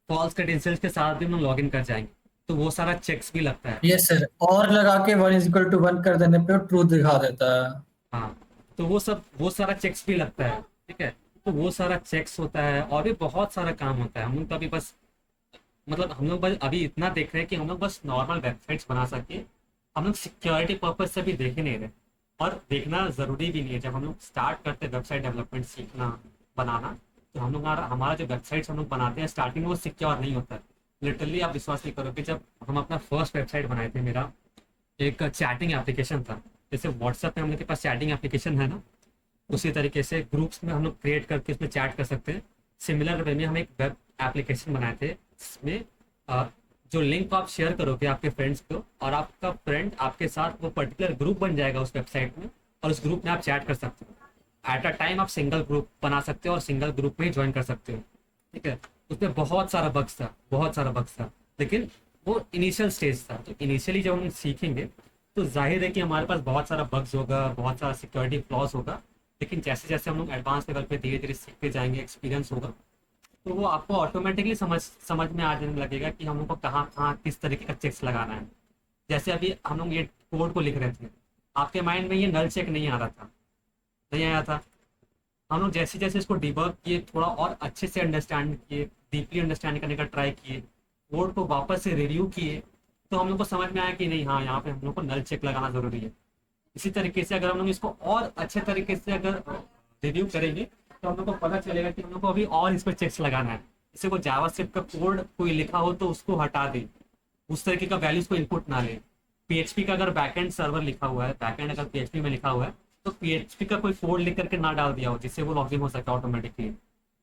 फॉल्स क्रेडेंशियल्स के साथ भी हम लोग लॉगिन कर जाएंगे। तो वो सारा चेक्स भी लगता है।
यस सर, और लगा के 1 = 1 कर देने पे ट्रू दिखा देता है।
हाँ, तो वो सारा चेक्स भी लगता है, ठीक है। तो वो सारा चेक्स होता है और भी बहुत सारा काम होता है। हम लोग तो अभी बस मतलब हम लोग बस अभी इतना देख रहे हैं कि हम लोग बस नॉर्मल वेबसाइट्स बना सके। हम लोग सिक्योरिटी पर्पज से भी देख ही नहीं रहे, और देखना ज़रूरी भी नहीं है। जब हम लोग स्टार्ट करते हैं वेबसाइट डेवलपमेंट सीखना बनाना, तो हम लोग हमारा जो वेबसाइट्स हम लोग बनाते हैं स्टार्टिंग में वो सिक्योर नहीं होता है। लिटरली आप विश्वास नहीं करोगे, जब हम अपना फर्स्ट वेबसाइट बनाए थे, मेरा एक चैटिंग एप्लीकेशन था। जैसे व्हाट्सएप में हम लोग के पास चैटिंग एप्लीकेशन है ना, उसी तरीके से ग्रुप्स में हम लोग क्रिएट करके उसमें चैट कर सकते हैं। सिमिलर वे में हम एक वेब एप्लीकेशन बनाए थे जिसमें जो लिंक आप शेयर करोगे आपके फ्रेंड्स को, और आपका फ्रेंड आपके साथ वो पर्टिकुलर ग्रुप बन जाएगा उस वेबसाइट में, और उस ग्रुप में आप चैट कर सकते हो। एट अ टाइम आप सिंगल ग्रुप बना सकते हो और सिंगल ग्रुप में ही ज्वाइन कर सकते हो, ठीक है। उसमें बहुत सारा बग्स था, बहुत सारा बग्स था, लेकिन वो इनिशियल स्टेज था। तो इनिशियली जब हम सीखेंगे तो जाहिर है कि हमारे पास बहुत सारा बग्स होगा, बहुत सारा सिक्योरिटी फ्लॉज होगा। लेकिन जैसे जैसे हम लोग एडवांस लेवल पे धीरे धीरे सीखते जाएंगे, एक्सपीरियंस होगा, तो वो आपको ऑटोमेटिकली समझ में आ जाने लगेगा कि हम लोग को कहाँ कहाँ किस तरीके का चेक्स लगाना है। जैसे अभी हम लोग ये कोड को लिख रहे थे, आपके माइंड में ये नल चेक नहीं आ रहा था, नहीं आया था। हम लोग जैसे जैसे इसको डिबग किए, थोड़ा और अच्छे से अंडरस्टैंड किए, डीपली अंडरस्टैंड करने का ट्राई किए, कोड को वापस से रिव्यू किए, तो हम लोग को समझ में आया कि नहीं, हाँ, यहाँ पे हम लोग को नल चेक लगाना जरूरी है। इसी तरीके से अगर हम लोग इसको और अच्छे तरीके से अगर रिव्यू करेंगे, तो हम लोग को पता चलेगा कि हम लोग को अभी और इस पर चेक्स लगाना है। जैसे कोई जावास्क्रिप्ट का कोड कोई लिखा हो तो उसको हटा दे, उस तरीके का वैल्यूज को इनपुट ना ले। पीएचपी का अगर बैकएंड सर्वर लिखा हुआ है, बैकएंड अगर पीएचपी में लिखा हुआ है, तो पीएचपी का कोई कोड लिख करके ना डाल दिया हो जिससे वो लॉगिन हो सके ऑटोमेटिकली।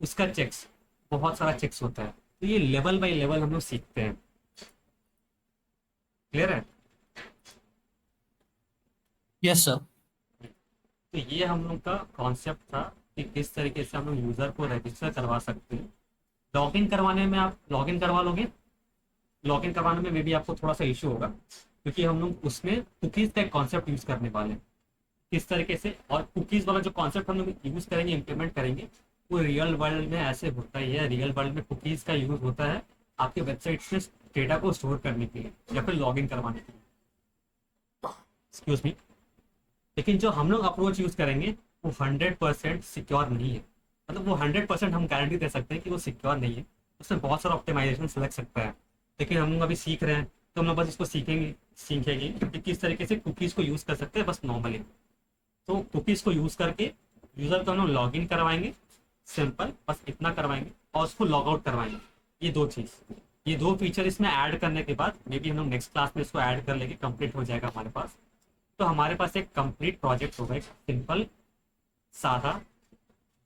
उसका चेक्स, बहुत सारा चेक्स होता है। तो ये लेवल बाय लेवल हम लोग सीखते हैं। क्लियर है?
Yes sir.
तो ये हम लोग का कॉन्सेप्ट था कि किस तरीके से हम लोग यूजर को रजिस्टर करवा सकते हैं। लॉगिन करवाने में आप लॉगिन करवा लोगे, लॉगिन करवाने में भी आपको थोड़ा सा इशू होगा, क्योंकि हम लोग उसमें कुकीज का एक कॉन्सेप्ट यूज करने वाले हैं। किस तरीके से, और कुकीज वाला जो कॉन्सेप्ट हम लोग यूज करेंगे, इंप्लीमेंट करेंगे, वो रियल वर्ल्ड में ऐसे होता ही है। रियल वर्ल्ड में कुकीज का यूज होता है आपके वेबसाइट में डेटा को स्टोर करने के लिए या फिर लॉगिन करवाने के लिए। Excuse me. लेकिन जो हम लोग अप्रोच यूज करेंगे वो 100% सिक्योर नहीं है। मतलब वो 100% हम गारंटी दे सकते हैं कि वो सिक्योर नहीं है, उसमें बहुत सारा ऑप्टिमाइजेशन लग सकता है। लेकिन हम लोग अभी सीख रहे हैं, तो हम लोग बस इसको सीखेंगे कि किस तरीके से कुकीज़ को यूज़ कर सकते हैं बस नॉर्मली। तो कुकीज़ को यूज़ करके यूज़र को हम लोग लॉग इन करवाएंगे, सिंपल बस इतना करवाएंगे, और उसको लॉग आउट करवाएंगे। ये दो चीज़, ये दो फीचर इसमें ऐड करने के बाद मे बी हम लोग नेक्स्ट क्लास में इसको ऐड कर लेंगे, कंप्लीट हो जाएगा हमारे पास। तो हमारे पास एक कंप्लीट प्रोजेक्ट होगा, एक सिंपल सादा,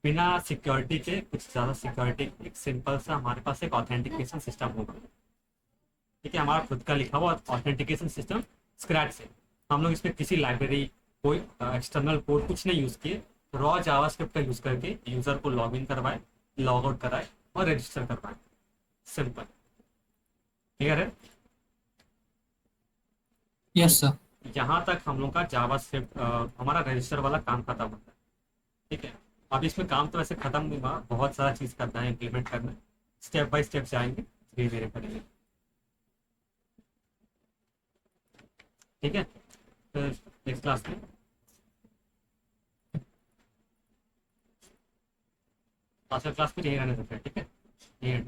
बिना सिक्योरिटी के, कुछ ज़्यादा सिक्योरिटी, एक सिंपल सा हमारे पास एक ऑथेंटिकेशन सिस्टम होगा। ठीक है, हमारा खुद का लिखा हुआ ऑथेंटिकेशन सिस्टम स्क्रैच से। हम लोग इसमें किसी लाइब्रेरी कोई एक्सटर्नल कोड कुछ नहीं यूज़ किए, रॉ जावास्क्रिप्ट का यूज़ करके यूज़र को लॉग इन करवाए, लॉग आउट कराए और रजिस्टर करवाए। सिंपल। क्लियर है? तो
यस सर।
यहाँ तक हम लोग का जावास्क्रिप्ट हमारा रजिस्टर वाला काम खत्म होता है। ठीक है। अब इसमें काम तो वैसे खत्म नहीं हुआ, बहुत सारा चीज़ करना है, इम्प्लीमेंट करना है। स्टेप बाय स्टेप जाएंगे, धीरे धीरे करेंगे। ठीक है। फिर नेक्स्ट क्लास में, क्लास में यही रहने देते हैं। ठीक है, ये